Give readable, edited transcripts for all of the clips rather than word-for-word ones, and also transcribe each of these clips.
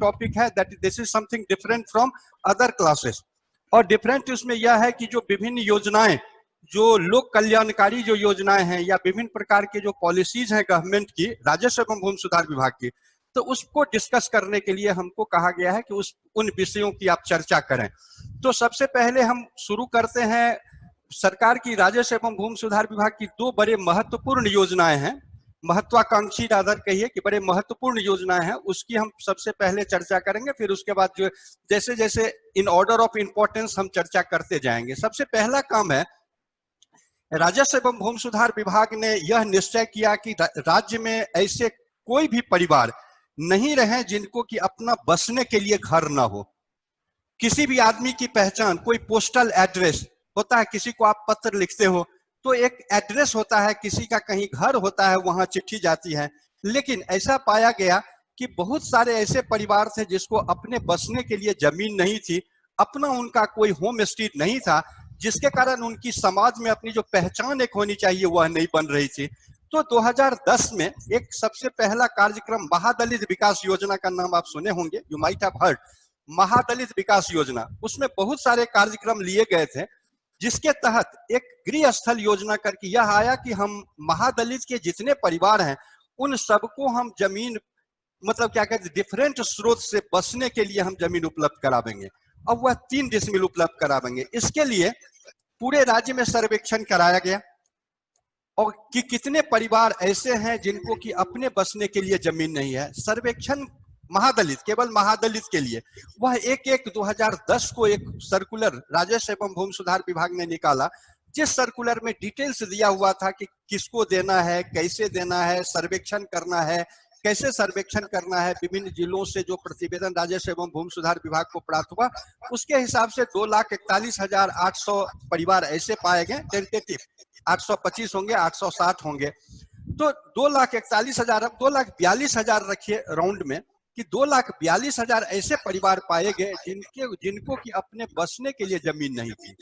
Topic है that this is something different from other classes. और different उसमें यह है कि जो विभिन्न योजनाएं, जो लोक कल्याणकारी जो योजनाएं हैं या विभिन्न प्रकार के जो पॉलिसीज हैं गवर्नमेंट की, राजस्व एवं भूमि सुधार विभाग की, तो उसको डिस्कस करने के लिए हमको कहा गया है कि उन विषयों की आप चर्चा करें। तो सबसे पहले हम शुरू करते हैं, सरकार की राजस्व एवं भूमि सुधार विभाग की दो बड़े महत्वपूर्ण योजनाएं हैं, महत्वाकांक्षी रादर कहिए कि बड़े महत्वपूर्ण योजनाएं हैं, उसकी हम सबसे पहले चर्चा करेंगे। फिर उसके बाद जो जैसे जैसे इन ऑर्डर ऑफ इंपॉर्टेंस हम चर्चा करते जाएंगे। सबसे पहला काम है, राजस्व एवं भूमि सुधार विभाग ने यह निश्चय किया कि राज्य में ऐसे कोई भी परिवार नहीं रहे जिनको कि अपना बसने के लिए घर ना हो। किसी भी आदमी की पहचान, कोई पोस्टल एड्रेस होता है, किसी को आप पत्र लिखते हो तो एक एड्रेस होता है, किसी का कहीं घर होता है, वहां चिट्ठी जाती है। लेकिन ऐसा पाया गया कि बहुत सारे ऐसे परिवार थे जिसको अपने बसने के लिए जमीन नहीं थी, अपना उनका कोई होम स्ट्रीट नहीं था, जिसके कारण उनकी समाज में अपनी जो पहचान एक होनी चाहिए वह नहीं बन रही थी। तो 2010 में एक सबसे पहला कार्यक्रम महादलित विकास योजना का नाम आप सुने होंगे, यू माइट हैव हर्ड, महादलित विकास योजना। उसमें बहुत सारे कार्यक्रम लिए गए थे, जिसके तहत एक गृह स्थल योजना करके यह आया कि हम महादलित के जितने परिवार हैं उन सबको हम जमीन, मतलब क्या कहते हैं, डिफरेंट स्रोत से बसने के लिए हम जमीन उपलब्ध करावेंगे। अब वह 3 डिसमिल उपलब्ध करावेंगे। इसके लिए पूरे राज्य में सर्वेक्षण कराया गया और कि कितने परिवार ऐसे हैं जिनको कि अपने बसने के लिए जमीन नहीं है। सर्वेक्षण महादलित, केवल महादलित के लिए, वह 1/1/2010 को एक सर्कुलर राजस्व एवं भूमि सुधार विभाग ने निकाला, जिस सर्कुलर में डिटेल्स दिया हुआ था कि किसको देना है, कैसे देना है, सर्वेक्षण करना है, कैसे सर्वेक्षण करना है, विभिन्न जिलों से जो प्रतिवेदन राजस्व एवं भूमि सुधार विभाग को प्राप्त हुआ उसके हिसाब से 2,41,800 परिवार ऐसे पाए गए। टेंटेटिव 825 होंगे, 860 होंगे। तो 2,41,000, 2,42,000 रखिए राउंड में, कि 2,42,000 ऐसे परिवार पाए गए जिनको कि अपने बसने के लिए जमीन नहीं थी।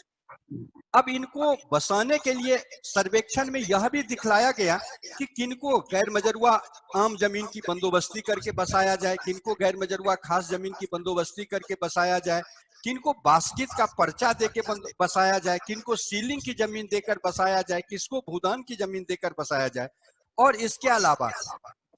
अब इनको बसाने के लिए सर्वेक्षण में यह भी दिखलाया गया कि किनको गैर मजरूआ आम जमीन की बंदोबस्ती करके बसाया जाए, किनको गैर मजरूआ खास जमीन की बंदोबस्ती करके बसाया जाए, किनको बास्किट का पर्चा देके बसाया जाए, किनको सीलिंग की जमीन देकर बसाया जाए, किसको भूदान की जमीन देकर बसाया जाए। और इसके अलावा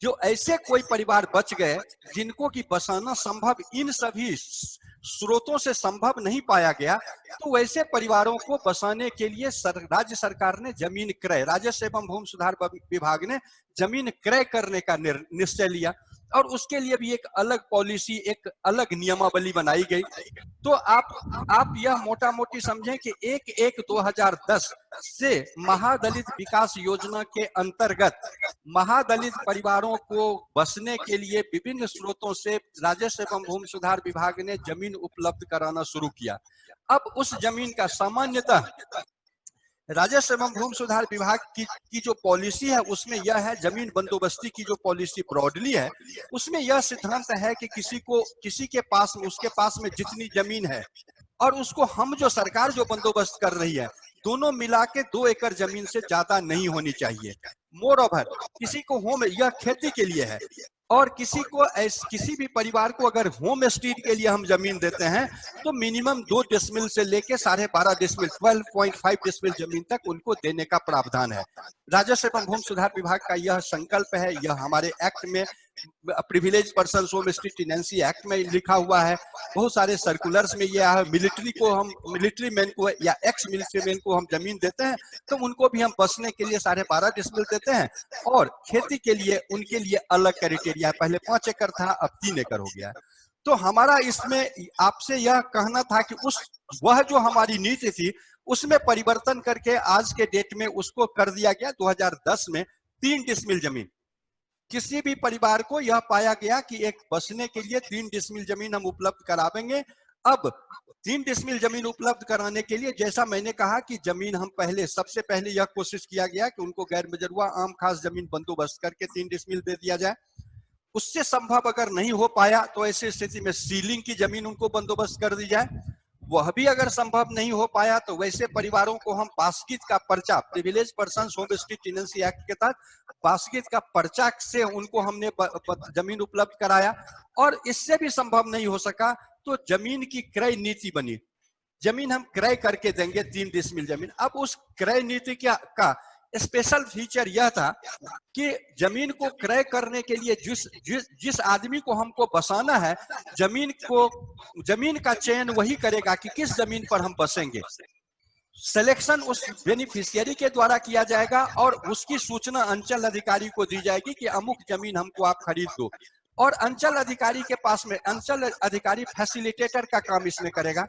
जो ऐसे कोई परिवार बच गए जिनको कि बसाना संभव इन सभी स्रोतों से संभव नहीं पाया गया, तो वैसे परिवारों को बसाने के लिए राज्य सरकार ने जमीन क्रय, राजस्व एवं भूमि सुधार विभाग ने जमीन क्रय करने का निश्चय लिया और उसके लिए भी एक अलग पॉलिसी, एक अलग नियमावली बनाई गई। तो आप यह मोटा मोटी समझें कि 1/1/2010 से महादलित विकास योजना के अंतर्गत महादलित परिवारों को बसने के लिए विभिन्न स्रोतों से राजस्व एवं भूमि सुधार विभाग ने जमीन उपलब्ध कराना शुरू किया। अब उस जमीन का सामान्यतः राजस्व एवं भूमि सुधार विभाग की जो पॉलिसी है उसमें यह है, जमीन बंदोबस्ती की जो पॉलिसी ब्रॉडली है उसमें यह सिद्धांत है कि किसी के पास में, उसके पास में जितनी जमीन है और उसको हम जो सरकार जो बंदोबस्त कर रही है, दोनों मिला के 2 एकड़ जमीन से ज्यादा नहीं होनी चाहिए। मोर ओवर किसी को होम, यह खेती के लिए है, और किसी भी परिवार को अगर होम स्ट्रीट के लिए हम जमीन देते हैं तो मिनिमम 2 डिसमिल से लेके 12.5 डिसमिल, 12.5 डिसमिल जमीन तक उनको देने का प्रावधान है। राजस्व एवं भूमि सुधार विभाग का यह संकल्प है, यह हमारे एक्ट में, privilege person home street tenancy act में लिखा हुआ है। बहुत सारे सर्कुलर्स में यह है, मिलिट्री मैन को या एक्स मिलिट्री मैन को हम जमीन देते हैं तो उनको भी हम बसने के लिए 12.5 डिसमिल देते हैं, और खेती के लिए उनके लिए अलग क्राइटेरिया है। पहले 5 एकड़ था, अब 3 एकड़ हो गया। तो हमारा इसमें आपसे यह कहना था कि वह जो हमारी नीति थी उसमें परिवर्तन करके आज के डेट में उसको कर दिया गया 2010 में 3 डिसमिल जमीन। किसी भी परिवार को यह पाया गया कि एक बसने के लिए 3 डिसमिल जमीन हम उपलब्ध करावेंगे। अब 3 डिसमिल जमीन उपलब्ध कराने के लिए, जैसा मैंने कहा कि जमीन हम सबसे पहले यह कोशिश किया गया कि उनको गैर मजरूआ आम खास जमीन बंदोबस्त करके 3 डिसमिल दे दिया जाए। उससे संभव अगर नहीं हो पाया तो ऐसी स्थिति में सीलिंग की जमीन उनको बंदोबस्त कर दी जाए। वह भी अगर संभव नहीं हो पाया तो वैसे परिवारों को हम बास्किट का पर्चा, privilege persons home stay tenancy act के तहत बास्किट का पर्चा से उनको हमने जमीन उपलब्ध कराया। और इससे भी संभव नहीं हो सका तो जमीन की क्रय नीति बनी, जमीन हम क्रय करके देंगे 3 डिसमिल जमीन। अब उस क्रय नीति का स्पेशल फीचर यह था कि जमीन को क्रय करने के लिए जिस आदमी को हमको बसाना है, जमीन का चयन वही करेगा कि किस जमीन पर हम बसेंगे। सिलेक्शन उस बेनिफिशियरी के द्वारा किया जाएगा और उसकी सूचना अंचल अधिकारी को दी जाएगी कि अमुक जमीन हमको आप खरीद दो। और अंचल अधिकारी के पास में, अंचल अधिकारी फैसिलिटेटर का काम इसमें करेगा।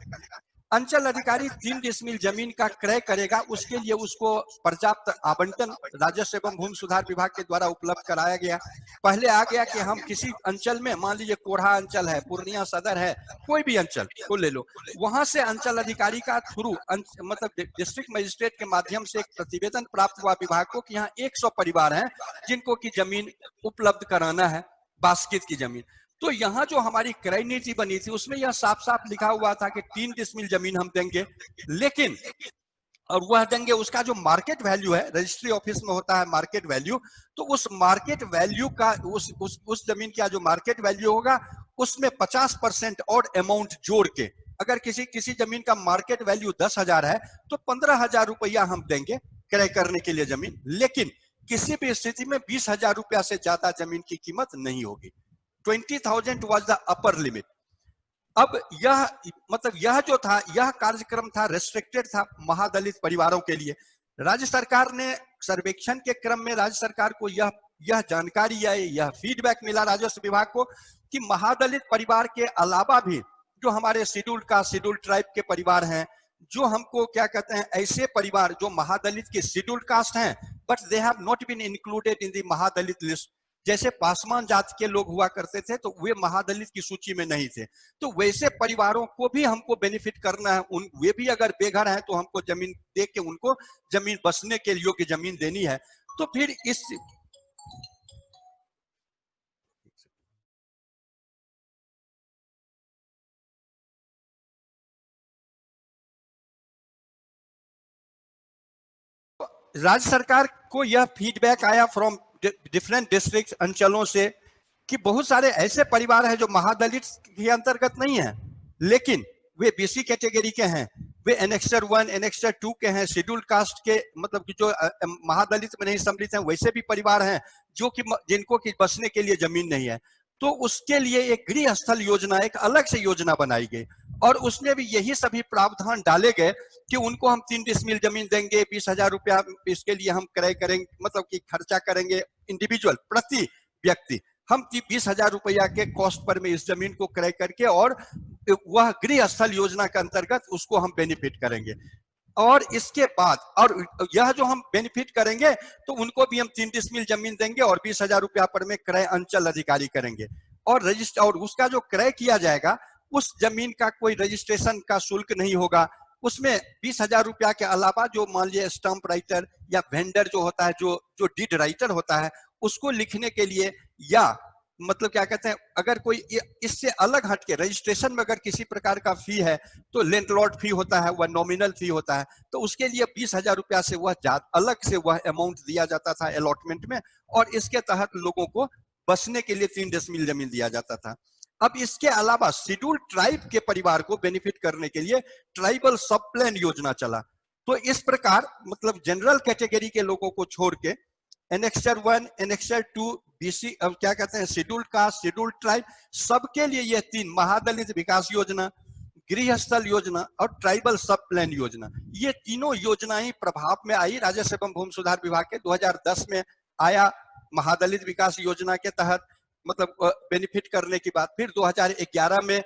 अंचल अधिकारी 3 डिसमिल जमीन का क्रय करेगा, उसके लिए उसको पर्याप्त आवंटन राजस्व एवं भूमि सुधार विभाग के द्वारा उपलब्ध कराया गया। पहले आ गया कि हम किसी अंचल में, मान लीजिए कोढ़ा अंचल है, पूर्णिया सदर है, कोई भी अंचल को ले लो, वहां से अंचल अधिकारी का थ्रू मतलब डिस्ट्रिक्ट मजिस्ट्रेट के माध्यम से एक प्रतिवेदन प्राप्त हुआ विभाग को कि यहाँ 100 परिवार हैं जिनको की जमीन उपलब्ध कराना है, बास्किट की जमीन। तो यहाँ जो हमारी क्रय नीति बनी थी उसमें यह साफ साफ लिखा हुआ था कि 3 डिसमिल जमीन हम देंगे, लेकिन और वह देंगे उसका जो मार्केट वैल्यू है, रजिस्ट्री ऑफिस में होता है मार्केट वैल्यू, तो उस मार्केट वैल्यू का उस जमीन का जो मार्केट वैल्यू होगा उसमें 50% और अमाउंट जोड़ के, अगर किसी जमीन का मार्केट वैल्यू 10,000 है तो 15,000 रुपया हम देंगे क्रय करने के लिए जमीन, लेकिन किसी भी स्थिति में 20,000 रुपया से ज्यादा जमीन की कीमत नहीं होगी। 20,000 was the upper limit। अब यह जो था, यह कार्यक्रम था, रेस्ट्रिक्टेड था महादलित परिवारों के लिए। राज्य सरकार ने सर्वेक्षण के क्रम में राज्य सरकार को यह जानकारी आई, यह फीडबैक मिला राजस्व विभाग को कि महादलित परिवार के अलावा भी जो हमारे शेड्यूल्ड कास्ट, शेड्यूल्ड ट्राइब के परिवार हैं, जो हमको क्या कहते हैं, ऐसे परिवार जो महादलित के शेड्यूल्ड कास्ट हैं but they have not been included in the Mahadalit list, जैसे पासवान जाति के लोग हुआ करते थे तो वे महादलित की सूची में नहीं थे, तो वैसे परिवारों को भी हमको बेनिफिट करना है। वे भी अगर बेघर हैं तो हमको जमीन दे के उनको जमीन बसने के योग्य जमीन देनी है। तो फिर इस राज्य सरकार को यह फीडबैक आया फ्रॉम डिफरेंट डिस्ट्रिक्ट, अंचलों से, कि बहुत सारे ऐसे परिवार हैं जो महादलित के अंतर्गत नहीं है लेकिन वे बीसी कैटेगरी के हैं, वे एनेक्सर 1, एनेक्सर 2 के हैं, शेड्यूल्ड कास्ट के, मतलब कि जो महादलित में नहीं सम्मिलित हैं, वैसे भी परिवार हैं जो कि जिनको कि बसने के लिए जमीन नहीं है। तो उसके लिए एक गृह स्थल योजना, एक अलग से योजना बनाई गई और उसमें भी यही सभी प्रावधान डाले गए कि उनको हम 3 डिसमिल जमीन देंगे, 20,000 रुपया इसके लिए हम क्रय करेंगे, मतलब कि खर्चा करेंगे इंडिविजुअल, प्रति व्यक्ति हम 20,000 रुपया के कॉस्ट पर में इस जमीन को क्रय करके, और वह गृह स्थल योजना के अंतर्गत उसको हम बेनिफिट करेंगे। और इसके बाद, और यह जो हम बेनिफिट करेंगे तो उनको भी हम 3 डिसमिल जमीन देंगे और 20,000 रुपया पर में क्रय अंचल अधिकारी करेंगे। और रजिस्टर, और उसका जो क्रय किया जाएगा उस जमीन का कोई रजिस्ट्रेशन का शुल्क नहीं होगा। उसमें 20,000 रुपया के अलावा जो मान लीजिए स्टाम्प राइटर या वेंडर जो होता है, जो डीड राइटर होता है, उसको लिखने के लिए, या मतलब क्या कहते हैं, अगर कोई इससे अलग हटके रजिस्ट्रेशन में अगर किसी प्रकार का फी है तो लैंडलॉर्ड फी होता है, वह नॉमिनल फी होता है, तो उसके लिए 20,000 रुपया से वह अलग से वह अमाउंट दिया जाता था अलॉटमेंट में, और इसके तहत लोगों को बसने के लिए 3 डिसमिल जमीन दिया जाता था। अब इसके अलावा शेड्यूल्ड ट्राइब के परिवार को बेनिफिट करने के लिए ट्राइबल सब प्लान योजना चला। तो इस प्रकार मतलब जनरल कैटेगरी के लोगों को छोड़ के एनेक्सर 1, एनेक्सर 2, बीसी, अब क्या कहते हैं, शेड्यूल्ड कास्ट, शेड्यूल्ड ट्राइब, सबके लिए ये 3 महादलित विकास योजना, गृह स्थल योजना और ट्राइबल सब प्लान योजना, ये तीनों योजनाएं प्रभाव में आई। राजस्व एवं भूमि सुधार विभाग के 2010 में आया महादलित विकास योजना के तहत, मतलब बेनिफिट करने की बात। फिर 2011 में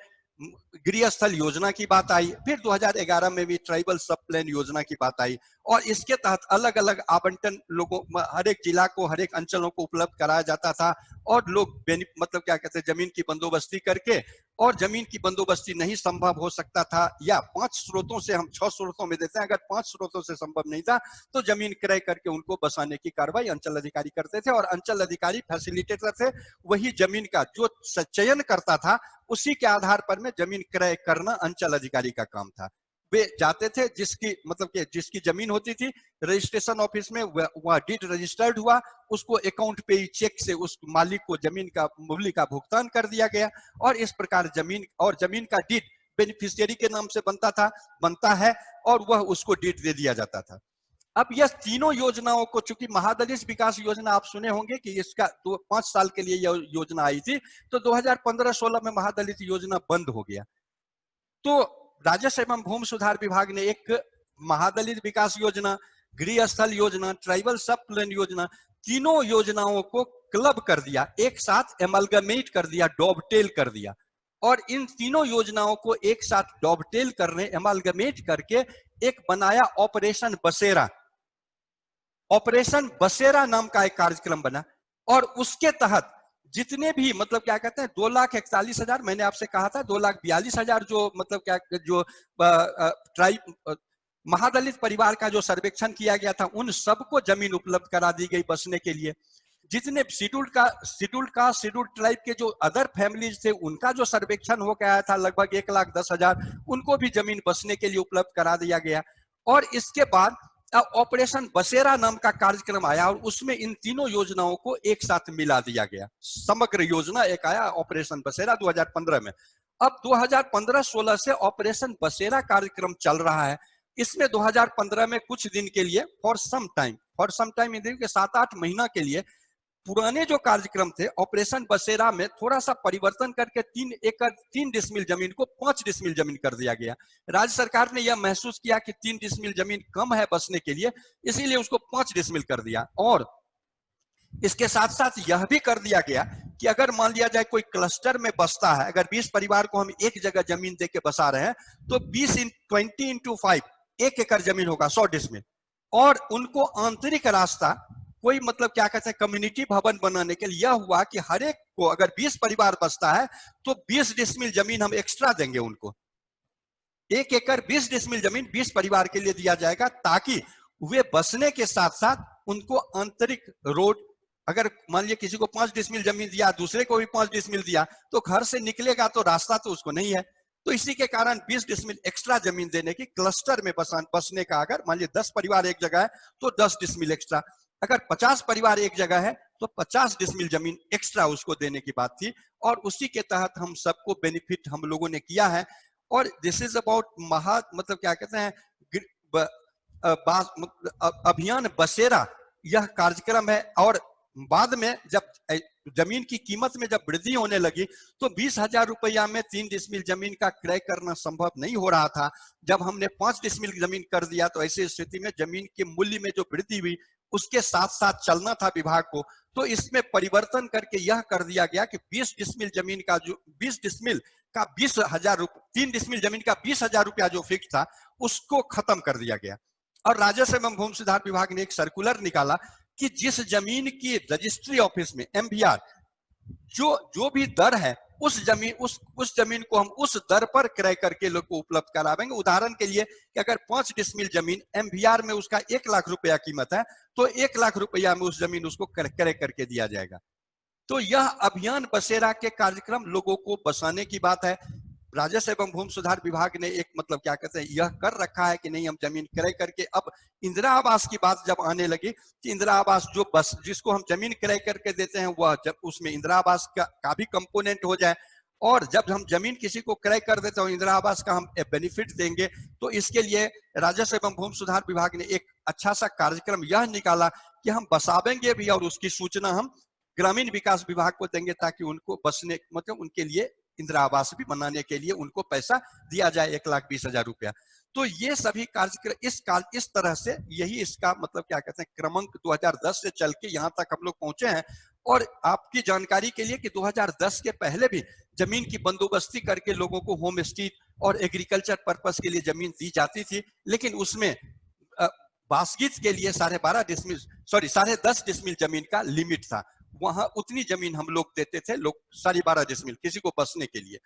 गृह स्थल योजना की बात आई, फिर 2011 में भी ट्राइबल सब प्लान योजना की बात आई, और इसके तहत अलग अलग आवंटन लोगों, हर एक जिला को, हर एक अंचलों को उपलब्ध कराया जाता था, और लोग मतलब क्या कहते हैं, जमीन की बंदोबस्ती करके, और जमीन की बंदोबस्ती नहीं संभव हो सकता था, या 5 स्रोतों से, हम 6 स्रोतों में देते हैं, अगर 5 स्रोतों से संभव नहीं था तो जमीन क्रय करके उनको बसाने की कार्रवाई अंचल अधिकारी करते थे, और अंचल अधिकारी फैसिलिटेटर थे, वही जमीन का जो चयन करता था उसी के आधार पर में जमीन जमीन क्रय करना अंचल अधिकारी का काम था। वे जाते थे, जिसकी मतलब कि जिसकी जमीन होती थी रजिस्ट्रेशन ऑफिस में, वह डीड रजिस्टर्ड हुआ, उसको अकाउंट पे ही चेक से उस मालिक को जमीन का मूल्य का भुगतान कर दिया गया, और इस प्रकार जमीन का डीड बेनिफिशियरी के नाम से बनता है, और वह उसको डीड दे दिया जाता था। अब यह तीनों योजनाओं को, चूंकि महादलित विकास योजना आप सुने होंगे कि इसका 5 साल के लिए यह योजना आई थी, तो 2015-16 में महादलित योजना बंद हो गया। तो राजस्व एवं भूमि सुधार विभाग ने एक महादलित विकास योजना, गृह स्थल योजना, ट्राइबल सब प्लान योजना, तीनों योजनाओं को क्लब कर दिया, एक साथ एमलगमेट कर दिया, डॉबटेल कर दिया, और इन तीनों योजनाओं को एक साथ डॉबटेल करने, एमलगमेट करके एक बनाया ऑपरेशन बसेरा। ऑपरेशन बसेरा नाम का एक कार्यक्रम बना, और उसके तहत जितने भी मतलब क्या कहते हैं 2,41,000, मैंने आपसे कहा था 2,42,000 जो मतलब क्या जो ट्राइब महादलित परिवार का जो सर्वेक्षण किया गया था, उन सबको जमीन उपलब्ध करा दी गई बसने के लिए। जितने शेड्यूल्ड ट्राइब के जो अदर फैमिलीज थे, उनका जो सर्वेक्षण हो गया था लगभग 1,10,000, उनको भी जमीन बसने के लिए उपलब्ध करा दिया गया। और इसके बाद ऑपरेशन बसेरा नाम का कार्यक्रम आया, और उसमें इन तीनों योजनाओं को एक साथ मिला दिया गया, समग्र योजना एक आया ऑपरेशन बसेरा 2015 में। अब 2015-16 से ऑपरेशन बसेरा कार्यक्रम चल रहा है। इसमें 2015 में कुछ दिन के लिए फॉर सम टाइम इन के 7-8 महीना के लिए पुराने जो कार्यक्रम थे ऑपरेशन बसेरा में थोड़ा सा परिवर्तन करके 3 डिसमिल जमीन को 5 डिसमिल जमीन कर दिया गया। राज्य सरकार ने यह महसूस किया कि 3 डिसमिल जमीन कम है बसने के लिए, इसीलिए उसको 5 डिसमिल कर दिया। और इसके साथ साथ यह भी कर दिया गया कि अगर मान लिया जाए कोई क्लस्टर में बसता है, अगर 20 परिवार को हम एक जगह जमीन देके बसा रहे हैं, तो 20 × 5 1 एकड़ जमीन होगा, 100 डिसमिल, और उनको आंतरिक रास्ता कोई मतलब क्या कहते हैं कम्युनिटी भवन बनाने के लिए यह हुआ कि हर एक को अगर 20 परिवार बसता है तो 20 डिसमिल जमीन हम एक्स्ट्रा देंगे उनको। 1 एकड़ 20 डिसमिल जमीन 20 परिवार के लिए दिया जाएगा, ताकि वे बसने के साथ साथ उनको आंतरिक रोड, अगर मान लिया किसी को 5 डिसमिल जमीन दिया, दूसरे को भी 5 डिसमिल दिया, तो घर से निकलेगा तो रास्ता तो उसको नहीं है, तो इसी के कारण 20 डिसमिल एक्स्ट्रा जमीन देने की, क्लस्टर में बसने का अगर मान लिया 10 परिवार एक जगह है तो 10 डिसमिल एक्स्ट्रा, अगर 50 परिवार एक जगह है तो 50 डिसमिल जमीन एक्स्ट्रा उसको देने की बात थी, और उसी के तहत हम सबको बेनिफिट हम लोगों ने किया है। और दिस इज अबाउट मतलब क्या कहते हैं अभियान बसेरा, यह कार्यक्रम है। और बाद में जब जमीन की कीमत में जब वृद्धि होने लगी तो 20,000 रुपया में 3 डिसमिल जमीन का क्रय करना संभव नहीं हो रहा था। जब हमने 5 डिसमिल जमीन कर दिया तो ऐसी स्थिति में जमीन के मूल्य में जो वृद्धि हुई उसके साथ साथ चलना था विभाग को, तो इसमें परिवर्तन करके यह कर दिया गया कि 20 डिसमिल जमीन का जो 20 डिसमिल का 20,000 रुपये, 3 डिसमिल जमीन का 20,000 रुपया जो फिक्स था उसको खत्म कर दिया गया। और राजस्व एवं भूमि सुधार विभाग ने एक सर्कुलर निकाला कि जिस जमीन की रजिस्ट्री ऑफिस में MVR जो भी दर है उस जमीन को हम उस दर पर क्रय करके लोग को उपलब्ध करावेंगे। उदाहरण के लिए कि अगर 5 डिसमिल जमीन MVR में उसका 1 लाख रुपया कीमत है तो 1 लाख रुपया में उस जमीन उसको क्रय करके दिया जाएगा। तो यह अभियान बसेरा के कार्यक्रम लोगों को बसाने की बात है। राजस्व एवं भूमि सुधार विभाग ने एक मतलब क्या कहते हैं यह कर रखा है कि नहीं हम जमीन क्रय करके, अब इंदिरा आवास की बात जब आने लगी कि इंदिरा आवास जो बस जिसको हम जमीन क्रय करके देते हैं वह जब उसमें इंदिरा आवास का भी कंपोनेंट हो जाए, और जब हम जमीन किसी को क्रय कर देते हैं इंदिरा आवास का हम बेनिफिट देंगे, तो इसके लिए राजस्व एवं भूमि सुधार विभाग ने एक अच्छा सा कार्यक्रम यह निकाला कि हम बसावेंगे भी और उसकी सूचना हम ग्रामीण विकास विभाग को देंगे, ताकि उनको बसने मतलब उनके लिए इंदिरा आवास भी बनाने के लिए उनको पैसा दिया जाए 1,20,000 रुपया। तो ये सभी कार्यक्रम इस तरह से यही इसका मतलब क्या कहते हैं क्रमांक 2010 से चल के यहाँ तक हम लोग पहुंचे हैं। और आपकी जानकारी के लिए कि 2010 के पहले भी जमीन की बंदोबस्ती करके लोगों को होम स्टे और एग्रीकल्चर पर्पस के लिए जमीन दी जाती थी, लेकिन उसमें बासगीत के लिए 10.5 डिसमिल जमीन का लिमिट था, वहां उतनी जमीन हम लोग देते थे, लोग 12.5 डिसमिल किसी को बसने के लिए।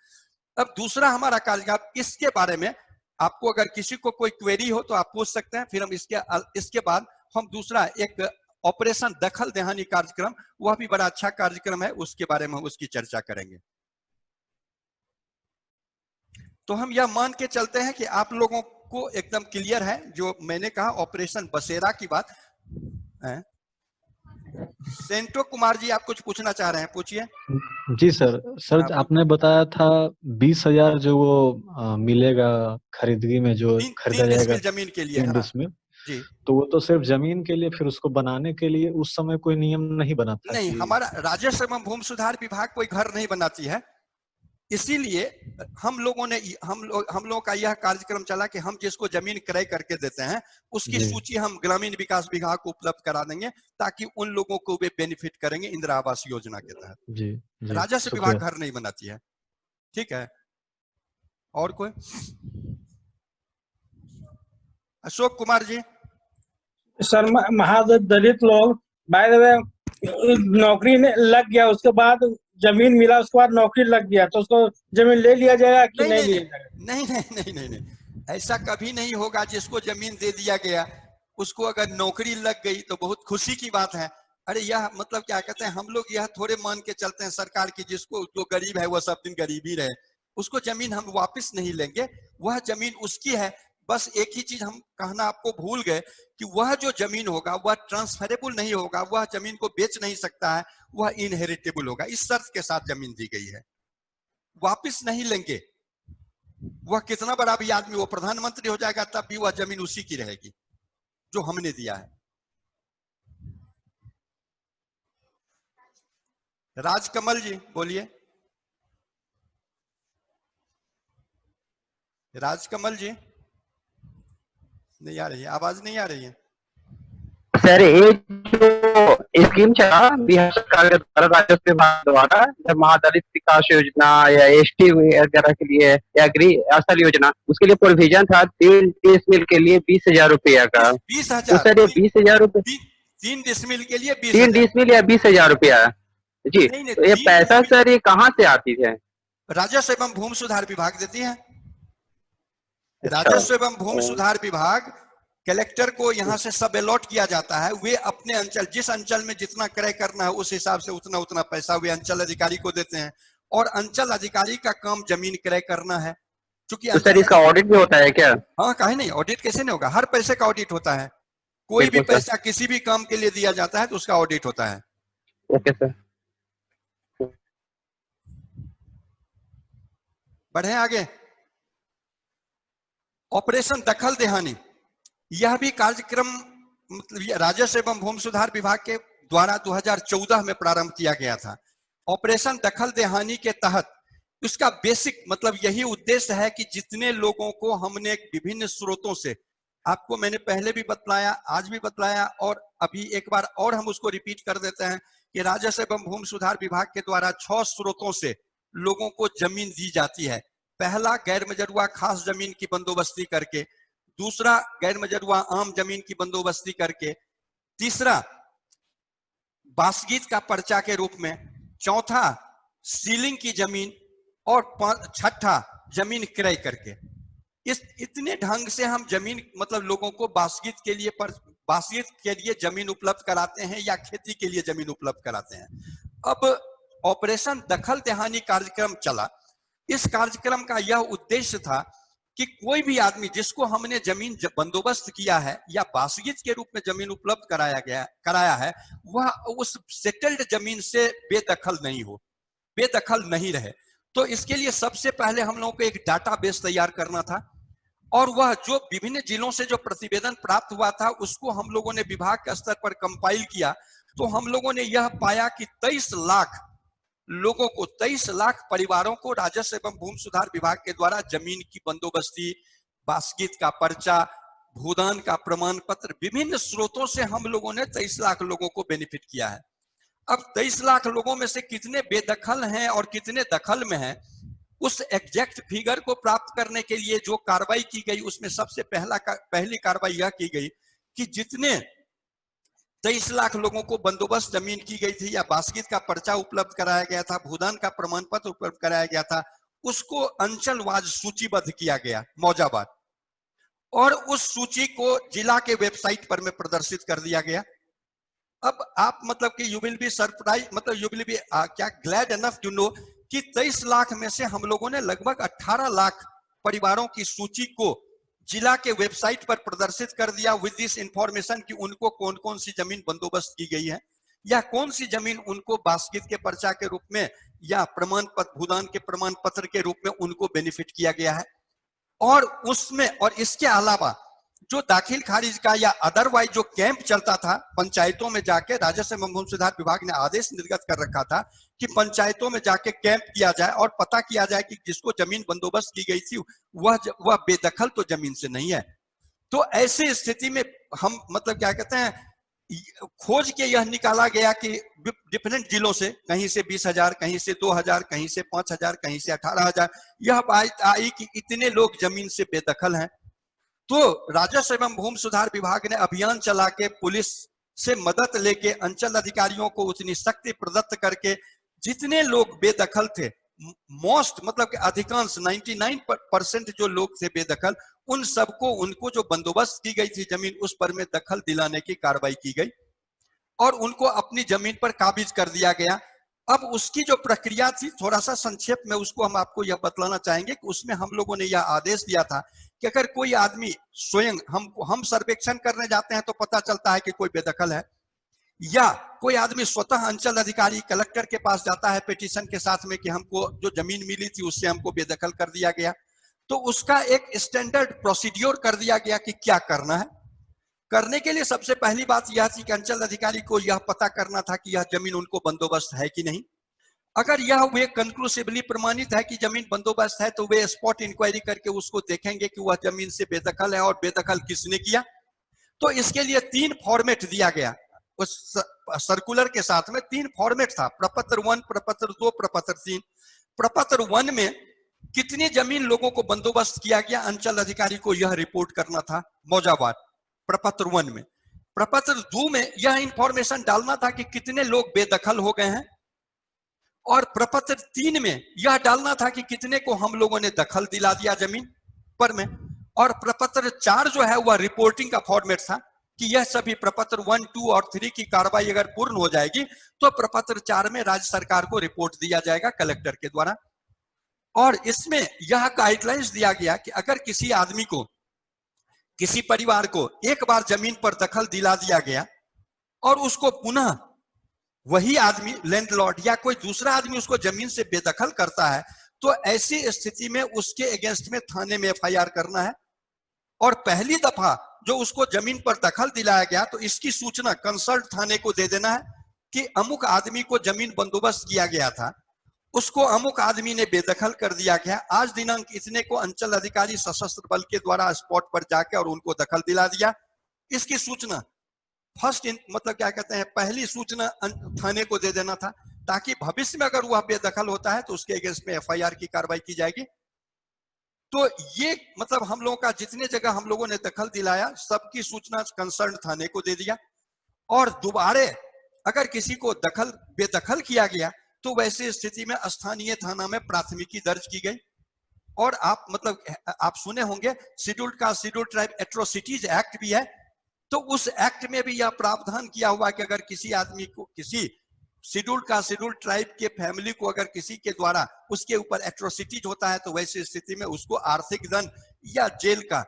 अब दूसरा हमारा कार्यक्रम, इसके बारे में आपको अगर किसी को कोई क्वेरी हो तो आप पूछ सकते हैं, फिर हम इसके बाद हम दूसरा एक ऑपरेशन दखल देहानी कार्यक्रम, वह भी बड़ा अच्छा कार्यक्रम है, उसके बारे में हम उसकी चर्चा करेंगे। तो हम यह मान के चलते हैं कि आप लोगों को एकदम क्लियर है जो मैंने कहा ऑपरेशन बसेरा की बात है। सेंटो कुमार जी, आप कुछ पूछना चाह रहे हैं, पूछिए। जी सर। सर आपने बताया था 20,000 जो वो मिलेगा खरीदगी में, जो खरीदा तीन जाएगा डिसमिल जमीन के लिए। 3 हाँ डिसमिल, जी। तो वो तो सिर्फ जमीन के लिए, फिर उसको बनाने के लिए उस समय कोई नियम नहीं बना था नहीं, कि? हमारा राजस्व एवं भूमि सुधार विभाग कोई घर नहीं बनाती है, इसीलिए हम लोगों का यह कार्यक्रम चला कि हम जिसको जमीन क्रय करके देते हैं उसकी जी सूची हम ग्रामीण विकास विभाग को उपलब्ध करा देंगे, ताकि उन लोगों को वे बेनिफिट करेंगे इंदिरा आवास योजना के तहत। जी जी, राजस्व शुक्रिया। विभाग घर नहीं बनाती है। ठीक है, और कोई? अशोक कुमार जी। सर महादलित लोग बाय द वे नौकरी लग गया, उसके बाद जमीन मिला, उसके बाद नौकरी लग गया, तो उसको जमीन ले लिया जाएगा कि नहीं लिया जाएगा? नहीं नहीं नहीं नहीं नहीं, ऐसा कभी नहीं होगा। जिसको जमीन दे दिया गया उसको अगर नौकरी लग गई तो बहुत खुशी की बात है। अरे यह मतलब क्या कहते हैं, हम लोग यह थोड़े मान के चलते हैं सरकार की जिसको जो गरीब है वह सब दिन गरीब ही रहे, उसको जमीन हम वापस नहीं लेंगे, वह जमीन उसकी है। बस एक ही चीज हम कहना आपको भूल गए कि वह जो जमीन होगा वह ट्रांसफरेबल नहीं होगा, वह जमीन को बेच नहीं सकता है, वह इनहेरिटेबल होगा। इस शर्त के साथ जमीन दी गई है, वापिस नहीं लेंगे। वह कितना बड़ा भी आदमी, वो प्रधानमंत्री हो जाएगा तब भी वह जमीन उसी की रहेगी जो हमने दिया है। राजकमल जी बोलिए। राजकमल जी, नहीं आ रही है आवाज, नहीं आ रही है सर। एक जो स्कीम चला बिहार सरकार के द्वारा, राजस्व विभाग द्वारा, महादलित विकास योजना या एसटी वगैरह के लिए या गृह असल योजना, उसके लिए प्रोविजन था 3 डिसमिल के लिए 20,000 रुपया का। 20,000? तो सर ये 20,000 रुपये 3 डिसमिल के लिए 3 20,000? डिसमिल या 20,000 रुपया जी। नहीं नहीं, तो ये 3 पैसा सर ये कहाँ से आती है? राजस्व एवं भूमि सुधार विभाग देती है। अच्छा। राजस्व एवं भूमि सुधार विभाग कलेक्टर को यहाँ से सब अलॉट किया जाता है, वे अपने अंचल, जिस अंचल में जितना क्रय करना है उस हिसाब से उतना उतना पैसा वे अंचल अधिकारी को देते हैं, और अंचल अधिकारी का काम जमीन क्रय करना है। क्योंकि तो सर इसका ऑडिट भी होता है क्या? हाँ, काहे नहीं, ऑडिट कैसे नहीं होगा, हर पैसे का ऑडिट होता है। कोई भी पैसा किसी भी काम के लिए दिया जाता है तो उसका ऑडिट होता है। Okay sir. बढ़े आगे। ऑपरेशन दखल देहानी, यह भी कार्यक्रम मतलब राजस्व एवं भूमि सुधार विभाग के द्वारा 2014 में प्रारंभ किया गया था। ऑपरेशन दखल देहानी के तहत उसका बेसिक मतलब यही उद्देश्य है कि जितने लोगों को हमने विभिन्न स्रोतों से, आपको मैंने पहले भी बतलाया, आज भी बतलाया, और अभी एक बार और हम उसको रिपीट कर देते हैं कि राजस्व एवं भूमि सुधार विभाग के द्वारा 6 स्रोतों से लोगों को जमीन दी जाती है। पहला, गैर मजरूआ खास जमीन की बंदोबस्ती करके। दूसरा, गैर मजरूआ आम जमीन की बंदोबस्ती करके। तीसरा, बासगीत का पर्चा के रूप में। चौथा, सीलिंग की जमीन। और छठा, जमीन क्रय करके। इस इतने ढंग से हम जमीन मतलब लोगों को बासगीत के लिए जमीन उपलब्ध कराते हैं या खेती के लिए जमीन उपलब्ध कराते हैं। अब ऑपरेशन दखल देहानी कार्यक्रम चला। इस कार्यक्रम का यह उद्देश्य था कि कोई भी आदमी जिसको हमने जमीन बंदोबस्त किया है या बासगीत के रूप में जमीन उपलब्ध कराया है, वह उस सेटल्ड जमीन से बेदखल नहीं हो, बेदखल नहीं रहे। तो इसके लिए सबसे पहले हम लोगों को एक डाटाबेस तैयार करना था, और वह जो विभिन्न जिलों से जो प्रतिवेदन प्राप्त हुआ था उसको हम लोगों ने विभाग के स्तर पर कंपाइल किया। तो हम लोगों ने यह पाया कि 23 लाख लोगों को, 23 लाख परिवारों को राजस्व एवं भूमि सुधार विभाग के द्वारा जमीन की बंदोबस्ती, बासगीत का पर्चा, भूदान का प्रमाण पत्र, विभिन्न स्रोतों से हम लोगों ने 23 लाख लोगों को बेनिफिट किया है। अब 23 लाख लोगों में से कितने बेदखल हैं और कितने दखल में हैं, उस एग्जैक्ट फिगर को प्राप्त करने के लिए जो कार्रवाई की गई उसमें सबसे पहली कार्रवाई यह की गई कि जितने 23 लाख लोगों को बंदोबस्त जमीन की गई थी या बासगीत का पर्चा उपलब्ध कराया गया था, भूदान का प्रमाण पत्र उपलब्ध कराया गया था, उसको अंचलवार सूचीबद्ध किया गया मौजाबाद, और उस सूची को जिला के वेबसाइट पर में प्रदर्शित कर दिया गया। अब आप मतलब कि यू विल बी सरप्राइज, मतलब यू विल बी क्या ग्लैड एनफ टू नो कि 23 लाख में से हम लोगों ने लगभग 18 लाख परिवारों की सूची को जिला के वेबसाइट पर प्रदर्शित कर दिया विद दिस इंफॉर्मेशन कि उनको कौन कौन सी जमीन बंदोबस्त की गई है या कौन सी जमीन उनको बास्कित के पर्चा के रूप में या प्रमाण पत्र भूदान के प्रमाण पत्र के रूप में उनको बेनिफिट किया गया है। और उसमें और इसके अलावा जो दाखिल खारिज का या अदरवाइज जो कैंप चलता था पंचायतों में जाके राजस्व एवं भूमि सुधार विभाग ने आदेश निर्गत कर रखा था कि पंचायतों में जाके कैंप किया जाए और पता किया जाए कि जिसको जमीन बंदोबस्त की गई थी वह बेदखल तो जमीन से नहीं है। तो ऐसी स्थिति में हम मतलब क्या कहते हैं खोज के यह निकाला गया कि डिफरेंट जिलों से कहीं से 20,000, कहीं से 2,000, कहीं से 5,000, कहीं से 18,000 यह बात आई कि इतने लोग जमीन से बेदखल हैं। तो राजस्व एवं भूमि सुधार विभाग ने अभियान चला के पुलिस से मदद लेके अंचल अधिकारियों को उतनी शक्ति प्रदत्त करके जितने लोग बेदखल थे मोस्ट मतलब कि अधिकांश 99% जो लोग थे बेदखल उन सबको उनको जो बंदोबस्त की गई थी जमीन उस पर में दखल दिलाने की कार्रवाई की गई और उनको अपनी जमीन पर काबिज कर दिया गया। अब उसकी जो प्रक्रिया थी थोड़ा सा संक्षेप में उसको हम आपको यह बतलाना चाहेंगे कि उसमें हम लोगों ने यह आदेश दिया था कि अगर कोई आदमी स्वयं हम सर्वेक्षण करने जाते हैं तो पता चलता है कि कोई बेदखल है या कोई आदमी स्वतः अंचल अधिकारी कलेक्टर के पास जाता है पिटीशन के साथ में कि हमको जो जमीन मिली थी उससे हमको बेदखल कर दिया गया, तो उसका एक स्टैंडर्ड प्रोसीड्योर कर दिया गया कि क्या करना है। करने के लिए सबसे पहली बात यह थी कि अंचल अधिकारी को यह पता करना था कि यह जमीन उनको बंदोबस्त है कि नहीं। अगर यह वे कंक्लूसिवली प्रमाणित है कि जमीन बंदोबस्त है तो वे स्पॉट इंक्वायरी करके उसको देखेंगे कि वह जमीन से बेदखल है और बेदखल किसने किया। तो इसके लिए 3 फॉर्मेट दिया गया उस सर्कुलर के साथ में 3 फॉर्मेट था, प्रपत्र 1, प्रपत्र 2, प्रपत्र 3। प्रपत्र 1 में कितनी जमीन लोगों को बंदोबस्त किया गया अंचल अधिकारी को यह रिपोर्ट करना था मौजावार प्रपत्र 1 में। प्रपत्र 2 में यह इंफॉर्मेशन डालना था कि कितने लोग बेदखल हो गए हैं और प्रपत्र 3 में यह डालना था कि कितने को हम लोगों ने दखल दिला दिया जमीन पर में। और प्रपत्र 4 जो है वह रिपोर्टिंग का फॉर्मेट था कि यह सभी प्रपत्र 1, 2 और 3 की कार्रवाई अगर पूर्ण हो जाएगी तो प्रपत्र 4 में राज्य सरकार को रिपोर्ट दिया जाएगा कलेक्टर के द्वारा। और इसमें यह गाइडलाइंस दिया गया कि अगर किसी आदमी को किसी परिवार को एक बार जमीन पर दखल दिला दिया गया और उसको पुनः वही आदमी लैंडलॉर्ड या कोई दूसरा आदमी उसको जमीन से बेदखल करता है तो ऐसी स्थिति में उसके अगेंस्ट में थाने में एफआईआर करना है। और पहली दफा जो उसको जमीन पर दखल दिलाया गया तो इसकी सूचना कंसर्न थाने को दे देना है कि अमुक आदमी को जमीन बंदोबस्त किया गया था, उसको अमुक आदमी ने बेदखल कर दिया गया, आज दिनांक इतने को अंचल अधिकारी सशस्त्र बल के द्वारा स्पॉट पर जाकर और उनको दखल दिला दिया। इसकी सूचना मतलब क्या कहते हैं पहली सूचना थाने को दे देना था ताकि भविष्य में अगर वह बेदखल होता है तो उसके अगेंस्ट में एफआईआर की कार्रवाई की जाएगी। तो ये मतलब हम लोगों का जितने जगह हम लोगों ने दखल दिलाया सबकी सूचना कंसर्न थाने को दे दिया। और दोबारे अगर किसी को बेदखल किया गया तो वैसी स्थिति में स्थानीय थाना में प्राथमिकी दर्ज की गई। और आप मतलब आप सुने होंगे शेड्यूल्ड ट्राइब एट्रोसिटीज एक्ट भी है, तो उस एक्ट में भी यह प्रावधान किया हुआ कि अगर किसी आदमी को किसी शेड्यूल्ड ट्राइब के फैमिली को अगर किसी के द्वारा उसके ऊपर एट्रोसिटीज होता है तो वैसी स्थिति में उसको आर्थिक दंड या जेल का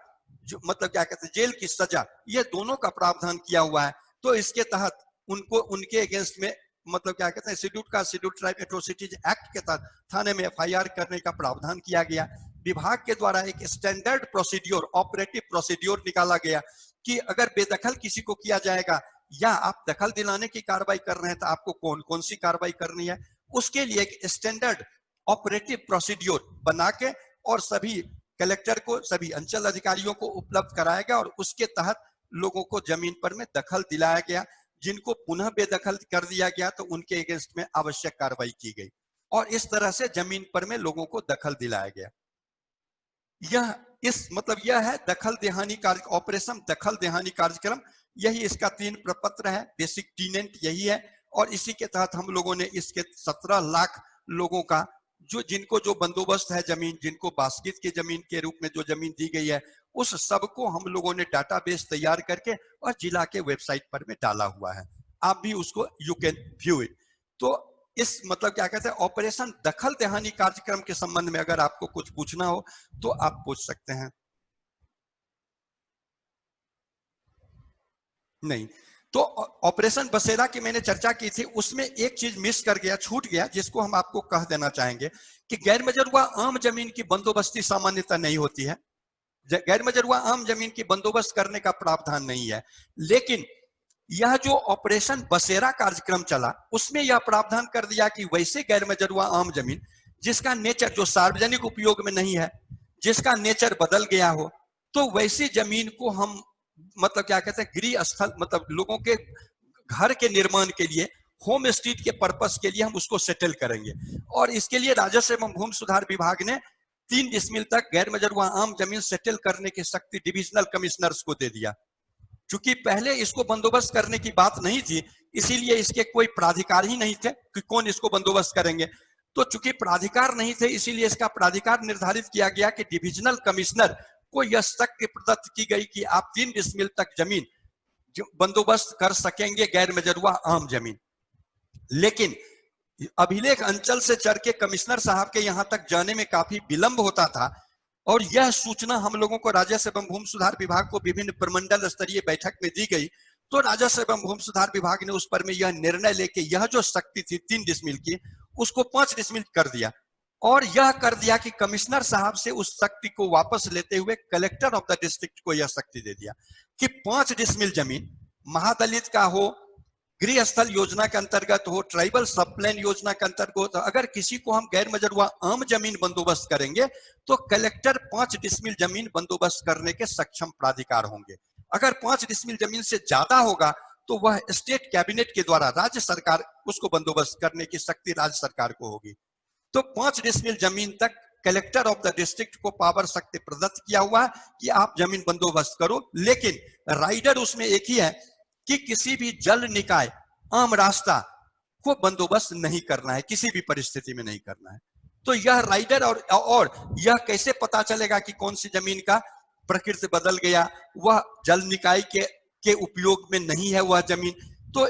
जो मतलब क्या कहते हैं जेल की सजा ये दोनों का प्रावधान किया हुआ है। तो इसके तहत उनको उनके अगेंस्ट में मतलब क्या कहते हैं शेड्यूल्ड ट्राइब एट्रोसिटीज एक्ट के तहत थाने में एफआईआर करने का प्रावधान किया गया। विभाग के द्वारा एक स्टैंडर्ड प्रोसीड्योर ऑपरेटिव प्रोसीड्योर निकाला गया कि अगर बेदखल किसी को किया जाएगा या आप दखल दिलाने की कार्रवाई कर रहे हैं तो आपको कौन कौन सी कार्रवाई करनी है, उसके लिए एक स्टैंडर्ड ऑपरेटिव प्रोसीड्योर बना के और सभी कलेक्टर को सभी अंचल अधिकारियों को उपलब्ध कराया गया और उसके तहत लोगों को जमीन पर में दखल दिलाया गया। जिनको पुनः बेदखल कर दिया गया तो उनके अगेंस्ट में आवश्यक कार्रवाई की गई और इस तरह से जमीन पर में लोगों को दखल दिलाया गया। यह है दखल देहानी कार्य ऑपरेशन दखल देहानी कार्यक्रम। यही इसका 3 प्रपत्र है, बेसिक टीनेंट यही है। और इसी के तहत हम लोगों ने इसके 17 लाख लोगों का जिनको जो बंदोबस्त है जमीन जिनको बास्कित की जमीन के रूप में जो जमीन दी गई है उस सब को हम लोगों ने डाटाबेस तैयार करके और जिला के वेबसाइट पर में डाला हुआ है। आप भी उसको यू कैन व्यू इट। तो इस मतलब क्या कहते हैं ऑपरेशन दखल दहानी कार्यक्रम के संबंध में अगर आपको कुछ पूछना हो तो आप पूछ सकते हैं। नहीं तो ऑपरेशन बसेरा की मैंने चर्चा की थी, उसमें एक चीज मिस कर गया, छूट गया, जिसको हम आपको कह देना चाहेंगे कि गैर मजरूआ आम जमीन की बंदोबस्ती सामान्यतः नहीं होती है। गैर मजरूआ आम जमीन की बंदोबस्त करने का प्रावधान नहीं है, लेकिन यह जो ऑपरेशन बसेरा कार्यक्रम चला उसमें यह प्रावधान कर दिया कि वैसे गैर मजरूआ आम जमीन जिसका नेचर जो सार्वजनिक उपयोग में नहीं है, जिसका नेचर बदल गया हो, तो वैसी जमीन को हम मतलब क्या कहते हैं गृह स्थल मतलब लोगों के घर के निर्माण के लिए, होम स्ट्रीट के पर्पस के लिए हम उसको सेटल करेंगे। और इसके लिए राजस्व एवं भूमि सुधार विभाग ने 3 डिसमिल तक गैर मजरूआ आम जमीन सेटल करने की शक्ति डिविजनल कमिश्नर्स को दे दिया। चूंकि पहले इसको बंदोबस्त करने की बात नहीं थी, इसीलिए इसके कोई प्राधिकार ही नहीं थे कि कौन इसको बंदोबस्त करेंगे। तो चूंकि प्राधिकार नहीं थे, इसीलिए इसका प्राधिकार निर्धारित किया गया कि डिविजनल कमिश्नर को यह शक्ति प्रदत्त की गई कि आप 3 डिसमिल तक जमीन बंदोबस्त कर सकेंगे गैर मजरूआ आम जमीन। लेकिन अभिलेख अंचल से चढ़ के कमिश्नर साहब के यहाँ तक जाने में काफी विलंब होता था, और यह सूचना हम लोगों को राजस्व एवं भूमि सुधार विभाग को विभिन्न प्रमंडल स्तरीय बैठक में दी गई। तो राजस्व एवं भूमि सुधार विभाग ने उस पर में यह निर्णय लेके यह जो शक्ति थी 3 डिसमिल की उसको 5 डिसमिल कर दिया, और यह कर दिया कि कमिश्नर साहब से उस शक्ति को वापस लेते हुए कलेक्टर ऑफ द डिस्ट्रिक्ट को यह शक्ति दे दिया कि 5 डिसमिल जमीन महादलित का हो, गृह स्थल योजना के अंतर्गत हो, ट्राइबल सब प्लान योजना के अंतर्गत हो, अगर किसी को हम गैर मजरूआ आम जमीन बंदोबस्त करेंगे तो कलेक्टर 5 डिसमिल जमीन बंदोबस्त करने के सक्षम प्राधिकार होंगे। अगर 5 डिसमिल जमीन से ज्यादा होगा तो वह स्टेट कैबिनेट के द्वारा राज्य सरकार उसको बंदोबस्त करने की शक्ति राज्य सरकार को होगी। तो 5 डिसमिल जमीन तक कलेक्टर ऑफ द डिस्ट्रिक्ट को पावर शक्ति प्रदत्त किया हुआ है कि आप जमीन बंदोबस्त करो, लेकिन राइडर उसमें एक ही है कि किसी भी जल निकाय आम रास्ता को बंदोबस्त नहीं करना है, किसी भी परिस्थिति में नहीं करना है। तो यह राइडर और यह कैसे पता चलेगा कि कौन सी जमीन का प्रकृति बदल गया, वह जल निकाय के उपयोग में नहीं है, वह जमीन तो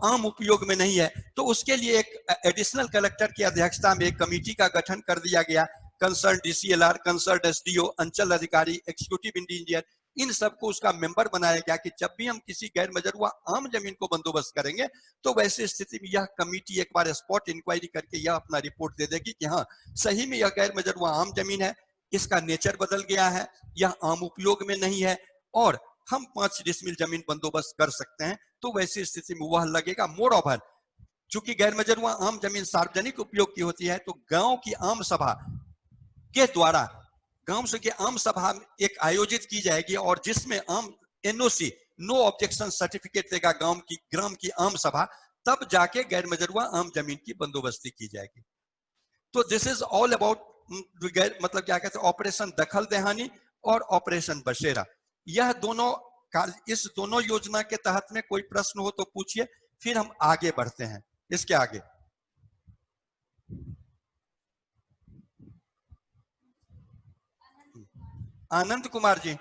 आम उपयोग में नहीं है, तो उसके लिए एक एडिशनल कलेक्टर की अध्यक्षता में एक कमेटी का गठन कर दिया गया। कंसर्न डीसीएलआर, कंसर्न एसडीओ, अंचल अधिकारी, एग्जीक्यूटिव इंजीनियर, इन सबको उसका मेंबर बनाया गया कि जब भी हम किसी गैर मजरूआ आम जमीन को बंदोबस्त करेंगे तो वैसे स्थिति में यह कमेटी एक बार स्पॉट इंक्वायरी करके यह अपना रिपोर्ट दे देगी कि हाँ सही में यह गैर मजरूआ आम जमीन है, इसका नेचर बदल गया है, यह आम उपयोग में नहीं है और हम 5 डिसमिल जमीन बंदोबस्त कर सकते हैं। तो वैसी स्थिति में वह लगेगा। मोर ओवर चूंकि गैर मजरूआ आम जमीन सार्वजनिक उपयोग की होती है, तो गांव की आम सभा के द्वारा गांव से आम सभा एक आयोजित की जाएगी और जिसमें आम एनओसी नो ऑब्जेक्शन सर्टिफिकेट देगा ग्राम की आम सभा, तब जाके गैर मजरूआ आम जमीन की बंदोबस्ती की जाएगी। तो दिस इज ऑल अबाउट मतलब क्या कहते हैं ऑपरेशन दखल दहानी और ऑपरेशन बसेरा। यह दोनों इस दोनों योजना के तहत में कोई प्रश्न हो तो पूछिए, फिर हम आगे बढ़ते हैं इसके आगे। आनंद कुमार जी।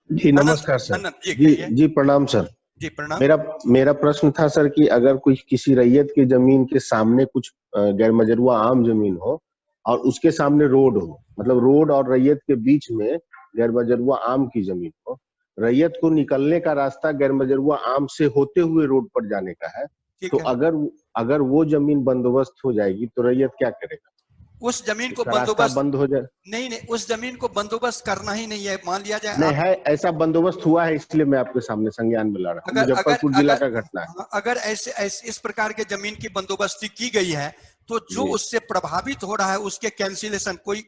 जी नमस्कार सर। आनंद जी प्रणाम सर। जी प्रणाम। मेरा प्रश्न था सर कि अगर कोई किसी रैयत की जमीन के सामने कुछ गैर मजरूआ आम जमीन हो और उसके सामने रोड हो, मतलब रोड और रैयत के बीच में गैर मजरूआ आम की जमीन हो, रैयत को निकलने का रास्ता गैर मजरूआ आम से होते हुए रोड पर जाने का है, तो अगर वो जमीन बंदोबस्त हो जाएगी तो रैयत क्या करेगा? उस जमीन को बंदोबस्त बंद हो जाए? नहीं, उस जमीन को बंदोबस्त करना ही नहीं है। मान लिया जाए नहीं है, ऐसा बंदोबस्त हुआ है, इसलिए मैं आपके सामने संज्ञान में ला रहा हूँ। मुजफ्फरपुर जिला का घटना है। अगर ऐसे इस प्रकार के जमीन की बंदोबस्ती की गई है तो जो उससे प्रभावित हो रहा है उसके कैंसिलेशन, कोई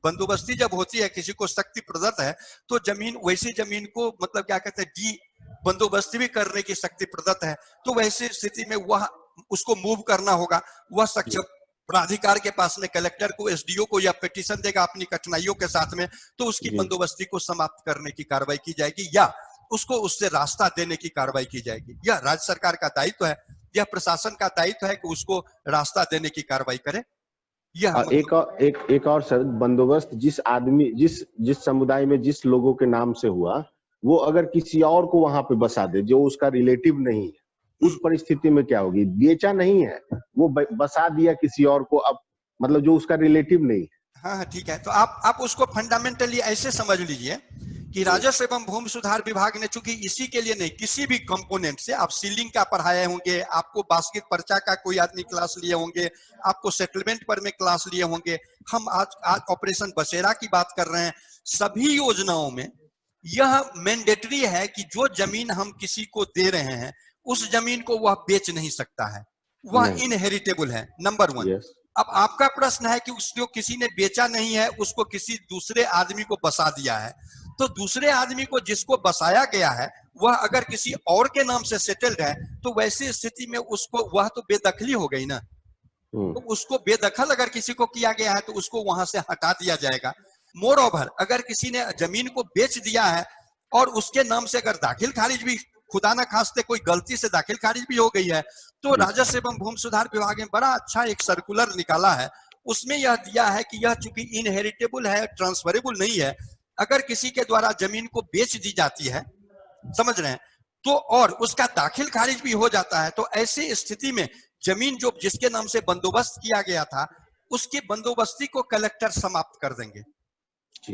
बंदोबस्ती जब होती है किसी को शक्ति प्रदत्त है तो जमीन वैसी जमीन को मतलब क्या कहते हैं डी बंदोबस्ती भी करने की शक्ति प्रदत्त है, तो वैसी स्थिति में वह उसको मूव करना होगा। वह सक्षम प्राधिकार के पास में कलेक्टर को, एसडीओ को या पिटीशन देगा अपनी कठिनाइयों के साथ में, तो उसकी बंदोबस्ती को समाप्त करने की कार्रवाई की जाएगी या उसको उससे रास्ता देने की कार्रवाई की जाएगी। यह राज्य सरकार का दायित्व है, यह प्रशासन का दायित्व है कि उसको रास्ता देने की कार्रवाई करे। यह एक और सर, बंदोबस्त जिस आदमी जिस समुदाय में जिस लोगों के नाम से हुआ, वो अगर किसी और को वहां पे बसा दे जो उसका रिलेटिव नहीं है, उस परिस्थिति में क्या होगी? बेचा नहीं है, वो बसा दिया किसी और को, अब मतलब जो उसका रिलेटिव नहीं है। हाँ ठीक है, तो आप उसको फंडामेंटली ऐसे समझ लीजिए कि राजस्व एवं भूमि सुधार विभाग ने चूंकि इसी के लिए नहीं, किसी भी कंपोनेंट से आप सीलिंग का पढ़ाए होंगे, आपको बास्केट पर्चा का कोई आदमी क्लास लिए होंगे, आपको सेटलमेंट पर में क्लास लिए होंगे, हम आज ऑपरेशन बसेरा की बात कर रहे हैं, सभी योजनाओं में यह मैंडेटरी है कि जो जमीन हम किसी को दे रहे हैं उस जमीन को वह बेच नहीं सकता है, वह इनहेरिटेबल है, नंबर 1। अब आपका प्रश्न है कि उसको किसी ने बेचा नहीं है, उसको किसी दूसरे आदमी को बसा दिया है, तो दूसरे आदमी को जिसको बसाया गया है वह अगर किसी और के नाम से सेटल्ड है तो वैसी स्थिति में उसको वह तो बेदखली हो गई ना, तो उसको बेदखल अगर किसी को किया गया है तो उसको वहां से हटा दिया जाएगा। मोर ओवर अगर किसी ने जमीन को बेच दिया है और उसके नाम से अगर दाखिल खारिज भी खुदा ना खास्ते कोई गलती से दाखिल खारिज भी हो गई है तो राजस्व एवं भूमि सुधार विभाग ने बड़ा अच्छा एक सर्कुलर निकाला है, उसमें यह दिया है कि यह चूंकि इनहेरिटेबल है, ट्रांसफरेबल नहीं है, अगर किसी के द्वारा जमीन को बेच दी जाती है, समझ रहे हैं, तो और उसका दाखिल खारिज भी हो जाता है, तो ऐसी स्थिति में जमीन जो जिसके नाम से बंदोबस्त किया गया था उसकी बंदोबस्ती को कलेक्टर समाप्त कर देंगे,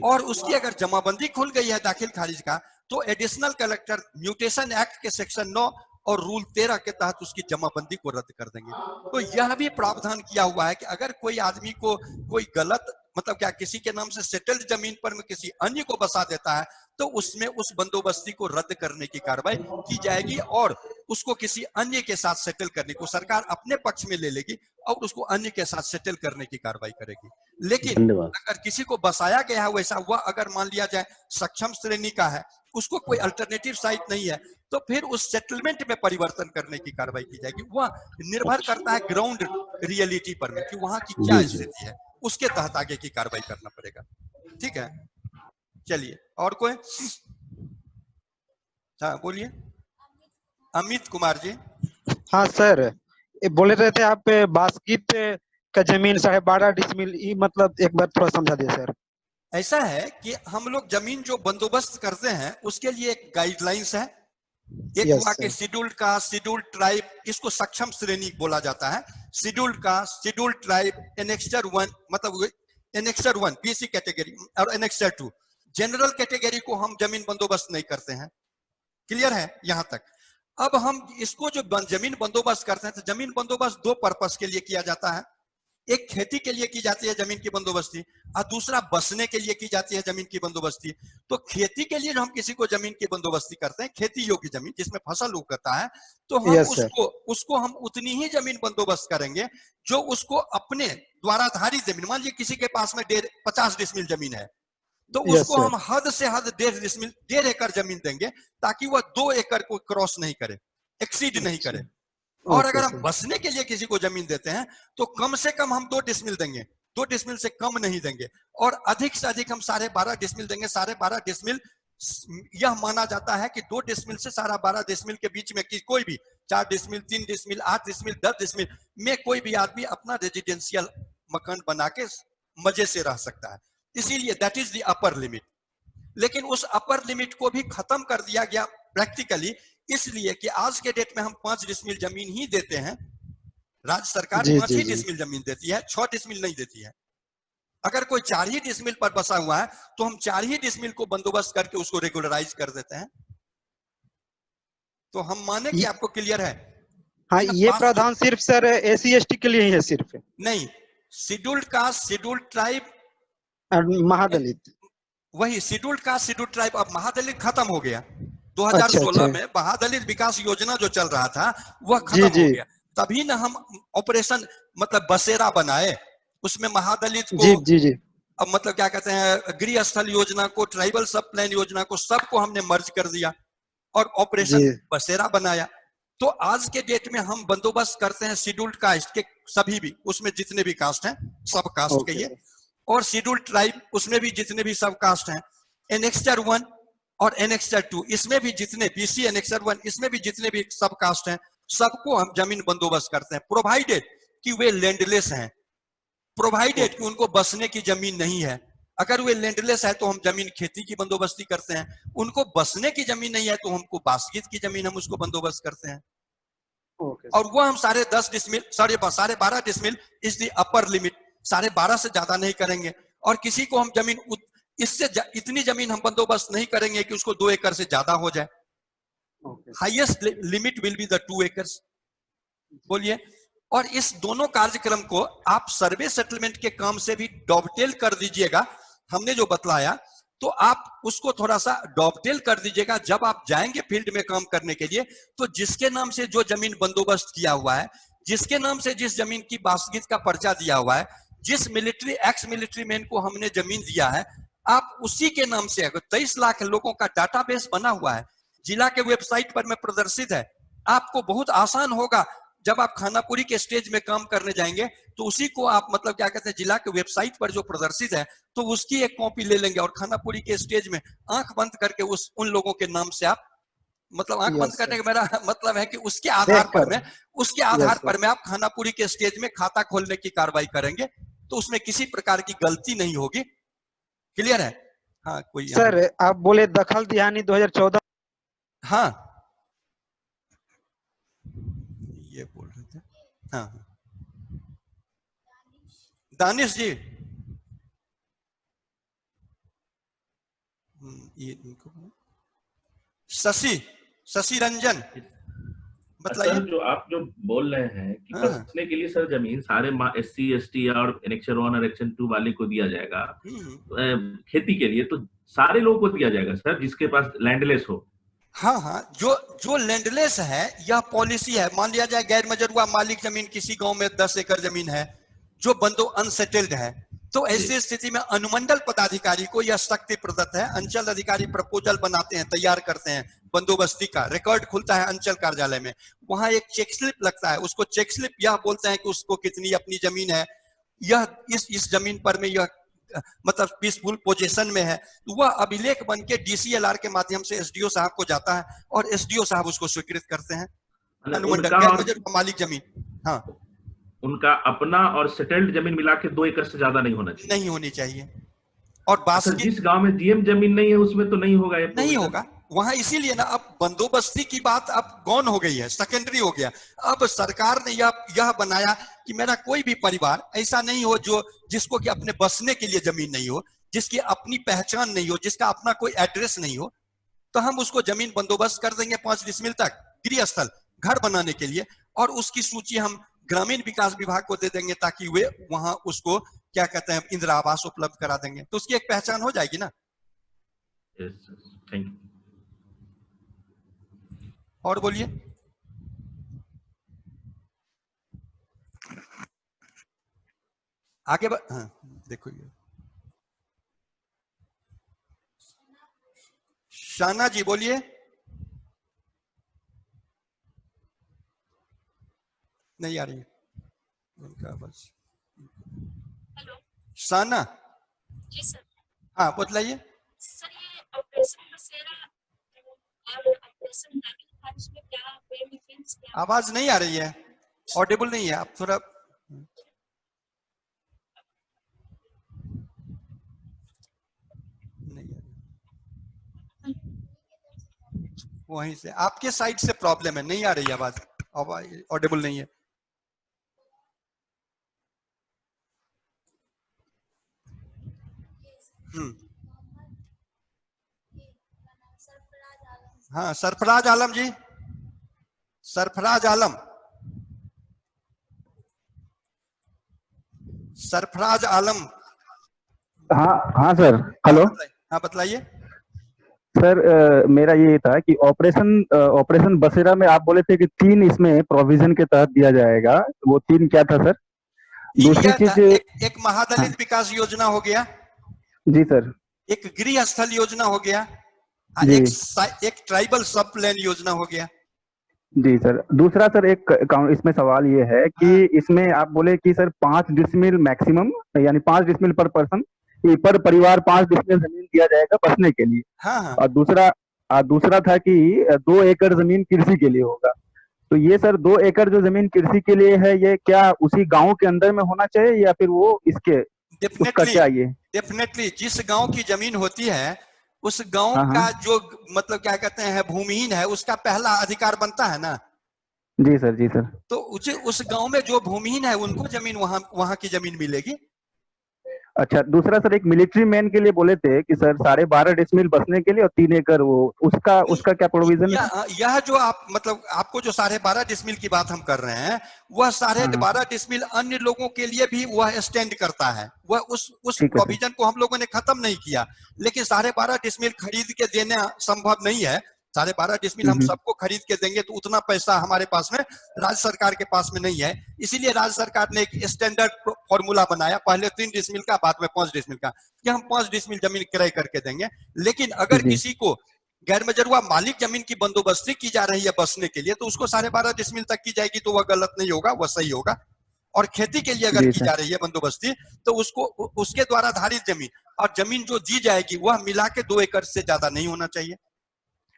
और उसकी अगर जमाबंदी खुल गई है दाखिल खारिज का तो एडिशनल कलेक्टर म्यूटेशन एक्ट के सेक्शन 9 और रूल 13 के तहत उसकी जमाबंदी को रद्द कर देंगे। तो यह भी प्रावधान किया हुआ है कि अगर कोई आदमी को कोई गलत मतलब क्या किसी के नाम से सेटल्ड जमीन पर में किसी अन्य को बसा देता है तो उसमें उस बंदोबस्ती को रद्द करने की कार्रवाई की जाएगी और उसको किसी अन्य के साथ सेटल करने को सरकार अपने पक्ष में ले लेगी और उसको अन्य के साथ सेटल करने की कार्रवाई करेगी। लेकिन अगर किसी को बसाया गया है वैसा वह अगर मान लिया जाए सक्षम श्रेणी का है, उसको कोई अल्टरनेटिव साइट नहीं है, तो फिर उस सेटलमेंट में परिवर्तन करने की कार्रवाई की जाएगी। वह निर्भर करता है ग्राउंड रियलिटी पर में कि वहां की क्या स्थिति है, उसके तहत आगे की कार्रवाई करना पड़ेगा। ठीक है, चलिए और कोई? हाँ बोलिए। अमित कुमार जी। हाँ सर, बोले रहे थे आप बास्केट का जमीन 12.5 डिसमिल, मतलब एक बार थोड़ा समझा दिए सर। ऐसा है कि हम लोग जमीन जो बंदोबस्त करते हैं उसके लिए एक गाइडलाइंस है, एक हुआ के शेड्यूल्ड कास्ट, शेड्यूल्ड ट्राइब, इसको सक्षम श्रेणी बोला जाता है, scheduled caste, scheduled tribe, annexure 1 मतलब एनेक्सर 1 बीसी कैटेगरी और एनेक्सर 2 जनरल कैटेगरी को हम जमीन बंदोबस्त नहीं करते हैं। क्लियर है यहां तक? अब हम इसको जो जमीन बंदोबस्त करते हैं तो जमीन बंदोबस्त 2 पर्पस के लिए किया जाता है, एक खेती के लिए की जाती है जमीन की बंदोबस्ती और दूसरा बसने के लिए की जाती है जमीन की बंदोबस्ती। तो खेती के लिए जो हम किसी को जमीन की बंदोबस्ती करते हैं, खेती योग्य जमीन जिसमें फसल उगता है, तो हम उसको हम उतनी ही जमीन बंदोबस्त करेंगे जो उसको अपने द्वाराधारी जमीन, मान लीजिए किसी के पास में 50 डिसमिल जमीन है तो उसको हम हद से हद 1.5 एकड़ जमीन देंगे ताकि वह 2 एकड़ को क्रॉस नहीं करे, एक्सीड नहीं करे। और अगर हम बसने के लिए किसी को जमीन देते हैं तो कम से कम हम 2 डिसमिल देंगे, 2 डिसमिल से कम नहीं देंगे, और अधिक से अधिक हम 12.5 डिसमिल देंगे। 12.5 डिसमिल यह माना जाता है कि 2 डिसमिल से 12.5 डिसमिल के बीच में कोई भी 4 डिसमिल, 3 डिसमिल, 8 डिसमिल, 10 डिसमिल में कोई भी आदमी अपना रेजिडेंशियल मकान बना के मजे से रह सकता है, इसीलिए that is the upper limit. लेकिन उस अपर लिमिट को भी खत्म कर दिया गया प्रैक्टिकली, इसलिए कि आज के डेट में हम 5 डिसमिल जमीन ही देते हैं, राज्य सरकार 5 ही डिसमिल जमीन देती है, 6 डिसमिल नहीं देती है। अगर कोई 4 ही डिसमिल पर बसा हुआ है तो हम 4 ही डिसमिल को बंदोबस्त करके उसको रेगुलराइज कर देते हैं। तो हम माने कि आपको क्लियर है? हाँ, ये प्रावधान सिर्फ सर SC ST के लिए ही है? सिर्फ नहीं, शेड्यूल्ड कास्ट, शेड्यूल्ड ट्राइब, महादलित, वही शेड्यूल्ड कास्ट, शेड्यूल्ड ट्राइब। अब महादलित खत्म हो गया 2016 में, महादलित विकास योजना जो चल रहा था वह खत्म हो गया, तभी ना हम ऑपरेशन मतलब बसेरा बनाए, उसमें महादलित को अब मतलब क्या कहते हैं गृह स्थल योजना को, ट्राइबल सब प्लान योजना को, सबको हमने मर्ज कर दिया और ऑपरेशन बसेरा बनाया। तो आज के डेट में हम बंदोबस्त करते हैं शेड्यूल्ड कास्ट के सभी भी, उसमें जितने भी कास्ट हैं सब कास्ट के ये, और शेड्यूल्ड ट्राइब उसमें भी जितने भी सब कास्ट हैं, एनेक्सर 1 और एनेक्सर 2 इसमें भी जितने BC एनेक्सर 1 इसमें भी जितने भी सब कास्ट हैं, सबको हम जमीन बंदोबस्त करते हैं, प्रोवाइडेड कि वे लैंडलेस हैं, प्रोवाइडेड कि उनको बसने की जमीन नहीं है। अगर वे लैंडलेस है तो हम जमीन खेती की बंदोबस्ती करते हैं, उनको बसने की जमीन नहीं है तो हमको बास्केट की जमीन हम उसको बंदोबस्त करते हैं। ओके और वो हम 10.5 decimal 12.5 decimal is the upper limit, 12.5 से ज्यादा नहीं करेंगे। और किसी को हम जमीन इतनी जमीन हम बंदोबस्त नहीं करेंगे कि उसको 2 एकड़ से ज्यादा हो जाए। Okay highest limit will be the 2 acres. बोलिए। और इस दोनों कार्यक्रम को आप सर्वे सेटलमेंट के काम से भी डॉवटेल कर दीजिएगा। हमने जो बतलाया तो आप उसको थोड़ा सा डॉवटेल कर दीजिएगा। जब आप जाएंगे फील्ड में काम करने के लिए तो जिसके नाम से जो जमीन बंदोबस्त किया हुआ है, जिसके नाम से जिस जमीन की बासगीत का पर्चा दिया हुआ है, जिस एक्स मिलिट्री मैन को हमने जमीन दिया है, आप उसी के नाम से 23 लाख लोगों का डाटाबेस बना हुआ है, जिला के वेबसाइट पर में प्रदर्शित है। आपको बहुत आसान होगा जब आप खानापुरी के स्टेज में काम करने जाएंगे तो उसी को आप मतलब क्या कहते हैं, जिला के वेबसाइट पर जो प्रदर्शित है तो उसकी एक कॉपी ले लेंगे और खानापुरी के स्टेज में आंख बंद करके उन लोगों के नाम से आप मतलब आंख बंद करने का मेरा मतलब है कि उसके आधार पर में आप खानापुरी के स्टेज में खाता खोलने की कार्रवाई करेंगे तो उसमें किसी प्रकार की गलती नहीं होगी। क्लियर है? हाँ कोई सर आप बोले दखल दिहानी 2014। हाँ ये बोल रहे थे। हाँ दानिश जी ये शशि रंजन सर जो आप जो बोल रहे हैं कि बसने के लिए सर जमीन सारे SC ST और एनेक्शन 1 और एनेक्शन 2 वाले को दिया जाएगा खेती के लिए, तो सारे लोगों को दिया जाएगा सर जिसके पास लैंडलेस हो। हाँ जो लैंडलेस है यह पॉलिसी है। मान लिया जाए गैर मजरूआ मालिक जमीन किसी गांव में 10 एकड़ जमीन है जो बंदो अनसेटल्ड है, तो ऐसी स्थिति में अनुमंडल पदाधिकारी को यह शक्ति प्रदत्त है। अंचल अधिकारी प्रपोजल बनाते हैं, तैयार करते हैं, बंदोबस्ती का रिकॉर्ड खुलता है अंचल कार्यालय में, वहां एक चेक स्लिप लगता है। उसको चेक स्लिप यह बोलते हैं कि उसको कितनी अपनी जमीन है, यह इस जमीन पर में यह मतलब पीसफुल पोजीशन में है। वह अभिलेख बन के DCLR के माध्यम से SDO साहब को जाता है और SDO साहब उसको स्वीकृत करते हैं। अनुमंडल मालिक जमीन, हाँ उनका अपना और सेटल्ड जमीन मिला के 2 एकड़ से ज्यादा नहीं होना चाहिए, नहीं होनी चाहिए। और बासगीत जिस गांव में GM जमीन नहीं है उसमें तो नहीं होगा, नहीं होगा वहां। इसीलिए ना अब बंदोबस्ती की बात अब गौन हो गई है, सेकेंडरी हो गया। अब सरकार ने यह बनाया कि मेरा कोई भी परिवार ऐसा नहीं हो जिसको कि अपने बसने के लिए जमीन नहीं हो, जिसकी अपनी पहचान नहीं हो, जिसका अपना कोई एड्रेस नहीं हो, तो हम उसको जमीन बंदोबस्त कर देंगे 5 डिसमिल तक गृह स्थल घर बनाने के लिए, और उसकी सूची हम ग्रामीण विकास विभाग को दे देंगे ताकि वे वहां उसको क्या कहते हैं इंदिरा आवास उपलब्ध करा देंगे, तो उसकी एक पहचान हो जाएगी ना। Thank you. और बोलिए। आगे हाँ देखो ये शाना जी बोलिए। नहीं आ रही है उनका आवाज। शाना जी सर। हाँ बतलाइए। सर ये ऑपरेशन बसेरा और ऑपरेशन नागिन में क्या डिफरेंस क्या? आवाज नहीं आ रही है, ऑडिबल नहीं है, आप थोड़ा नहीं है। वहीं से आपके साइड से प्रॉब्लम है, नहीं आ रही आवाज, ऑडिबल नहीं है। हाँ सरफराज आलम जी, सरफराज आलम, सरफराज आलम। हाँ सर, हेलो। हाँ बतलाइए। सर मेरा ये था कि ऑपरेशन बसेरा में आप बोले थे कि 3 इसमें प्रोविजन के तहत दिया जाएगा, वो 3 क्या था सर? दूसरी चीज एक महादलित विकास योजना हो गया जी सर, एक गृह स्थल योजना हो गया, एक ट्राइबल सब प्लान योजना हो गया जी सर। दूसरा सर एक इसमें सवाल ये है कि इसमें आप बोले कि सर 5 डिसमिल मैक्सिमम, यानी 5 डिसमिल पर पर्सन, पर परिवार 5 डिसमिल जमीन दिया जाएगा बसने के लिए। हाँ। और दूसरा था कि 2 एकड़ जमीन कृषि के लिए होगा। तो ये सर 2 एकड़ जो जमीन कृषि के लिए है, ये क्या उसी गांव के अंदर में होना चाहिए या फिर वो इसके उसका चाहिए? डेफिनेटली जिस गांव की जमीन होती है उस गांव का जो मतलब क्या कहते हैं भूमिहीन है, उसका पहला अधिकार बनता है ना। जी सर, जी सर। तो उस गांव में जो भूमिहीन है उनको जमीन वहां की जमीन मिलेगी। अच्छा, दूसरा सर, एक मिलिट्री मैन के लिए बोले थे कि सर 12.5 डिसमिल बसने के लिए और 3 एकड़ वो, उसका क्या प्रोविजन है सर? यह जो आप मतलब आपको जो 12.5 डिसमिल की बात हम कर रहे हैं, वह 12.5 डिसमिल अन्य लोगों के लिए भी वह स्टैंड करता है। वह उस ठीक है सर। प्रोविजन को हम लोगों ने खत्म नहीं किया, लेकिन 12.5 डिसमिल खरीद के देना संभव नहीं है। 12.5 डिसमिल हम सबको खरीद के देंगे तो उतना पैसा हमारे पास में, राज्य सरकार के पास में नहीं है। इसीलिए राज्य सरकार ने एक स्टैंडर्ड फॉर्मूला बनाया, पहले 3 डिसमिल का, बाद में 5 डिसमिल का, कि हम 5 डिसमिल जमीन क्रय करके देंगे। लेकिन अगर किसी को गैर मजरूआ मालिक जमीन की बंदोबस्ती की जा रही है बसने के लिए, तो उसको 12.5 डिसमिल तक की जाएगी, तो वह गलत नहीं होगा, वह सही होगा। और खेती के लिए अगर की जा रही है बंदोबस्ती, तो उसको उसके द्वारा धारित जमीन और जमीन जो दी जाएगी वह मिला के 2 एकड़ से ज्यादा नहीं होना चाहिए।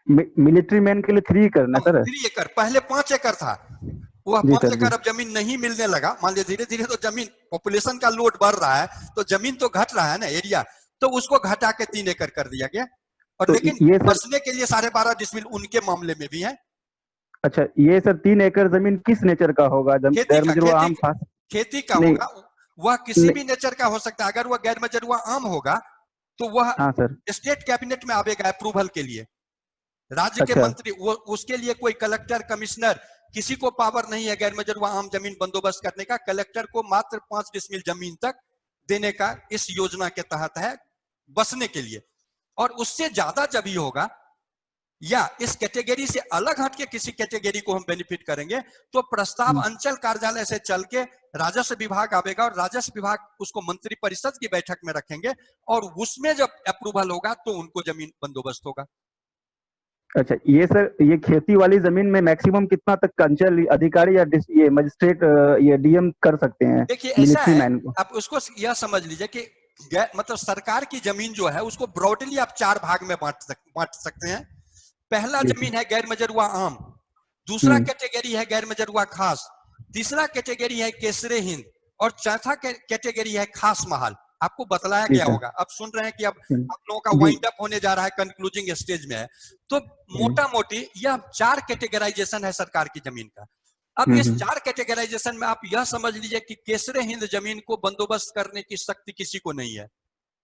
मिलिट्री मैन के लिए 3 एकड़ ना सर? 3 एकड़, पहले 5 एकड़ था, वह 5 एकड़ अब जमीन नहीं मिलने लगा। मान लीजिए धीरे धीरे तो जमीन, पॉपुलेशन का लोड बढ़ रहा है तो जमीन तो घट रहा है ना, एरिया, तो उसको घटा के 3 एकड़ कर दिया गया। और तो लेकिन बसने के लिए 12.5 डिसमिल उनके मामले में भी है। अच्छा, ये सर 3 एकड़ जमीन किस नेचर का होगा? खेती का होगा, वह किसी भी नेचर का हो सकता है। अगर वह गैर मजरूआ आम होगा तो वह स्टेट कैबिनेट में आवेगा अप्रूवल के लिए, राज्य के मंत्री, वो उसके लिए कोई कलेक्टर, कमिश्नर, किसी को पावर नहीं है गैर मजरूआ आम जमीन बंदोबस्त करने का। कलेक्टर को मात्र 5 डिसमिल जमीन तक देने का इस योजना के तहत है बसने के लिए। और उससे ज्यादा जब ही होगा या इस कैटेगरी से अलग हट के किसी कैटेगरी को हम बेनिफिट करेंगे, तो प्रस्ताव अंचल कार्यालय से चल के राजस्व विभाग आवेगा और राजस्व विभाग उसको मंत्री परिषद की बैठक में रखेंगे और उसमें जब अप्रूवल होगा तो उनको जमीन बंदोबस्त होगा। अच्छा, ये सर, ये खेती वाली जमीन में मैक्सिमम कितना तक अंचल अधिकारी या ये मजिस्ट्रेट, ये डीएम कर सकते हैं? देखिए ऐसा है, आप उसको यह समझ लीजिए कि मतलब सरकार की जमीन जो है उसको ब्रॉडली आप 4 भाग में बांट सकते हैं। पहला जमीन है गैर मजरूआ आम, दूसरा कैटेगरी है गैर मजरूआ खास, तीसरा कैटेगरी है केसरे हिंद और चौथा कैटेगरी है खास महाल। आपको बतलाया गया होगा, अब सुन रहे हैं कि अब आप लोगों का वाइंड अप होने जा रहा है, कंक्लूजिंग स्टेज में है। तो मोटा मोटी यह 4 कैटेगराइजेशन है सरकार की जमीन का। अब इस 4 कैटेगराइजेशन में आप यह समझ लीजिए कि केसरे हिंद जमीन को बंदोबस्त करने की शक्ति किसी को नहीं है,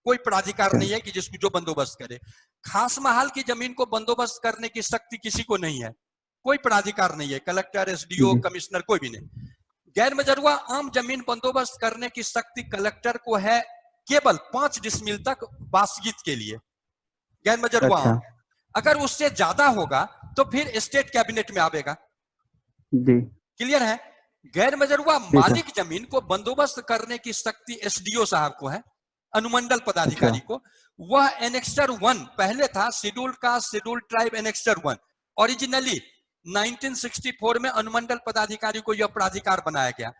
कोई प्राधिकार नहीं है कि जिसको जो बंदोबस्त करे। खास महाल की जमीन को बंदोबस्त करने की शक्ति किसी को नहीं है, कोई प्राधिकार नहीं है, कलेक्टर, एसडीओ, कमिश्नर, कोई भी नहीं। गैर मजरूआ आम जमीन बंदोबस्त करने की शक्ति कलेक्टर को है केवल 5 डिसमिल तक बासगीत के लिए, गैर मजरूआ आम। अगर उससे ज्यादा होगा तो फिर स्टेट कैबिनेट में आवेगा। क्लियर है? गैर मजरूआ मालिक जमीन को बंदोबस्त करने की शक्ति एसडीओ साहब को है, अनुमंडल पदाधिकारी को। वह एनेक्सर 1 पहले था, scheduled caste, scheduled tribe annexure 1। Originally 1964 में अनुमंडल पदाधिकारी को यह प्राधिकार बनाया गया,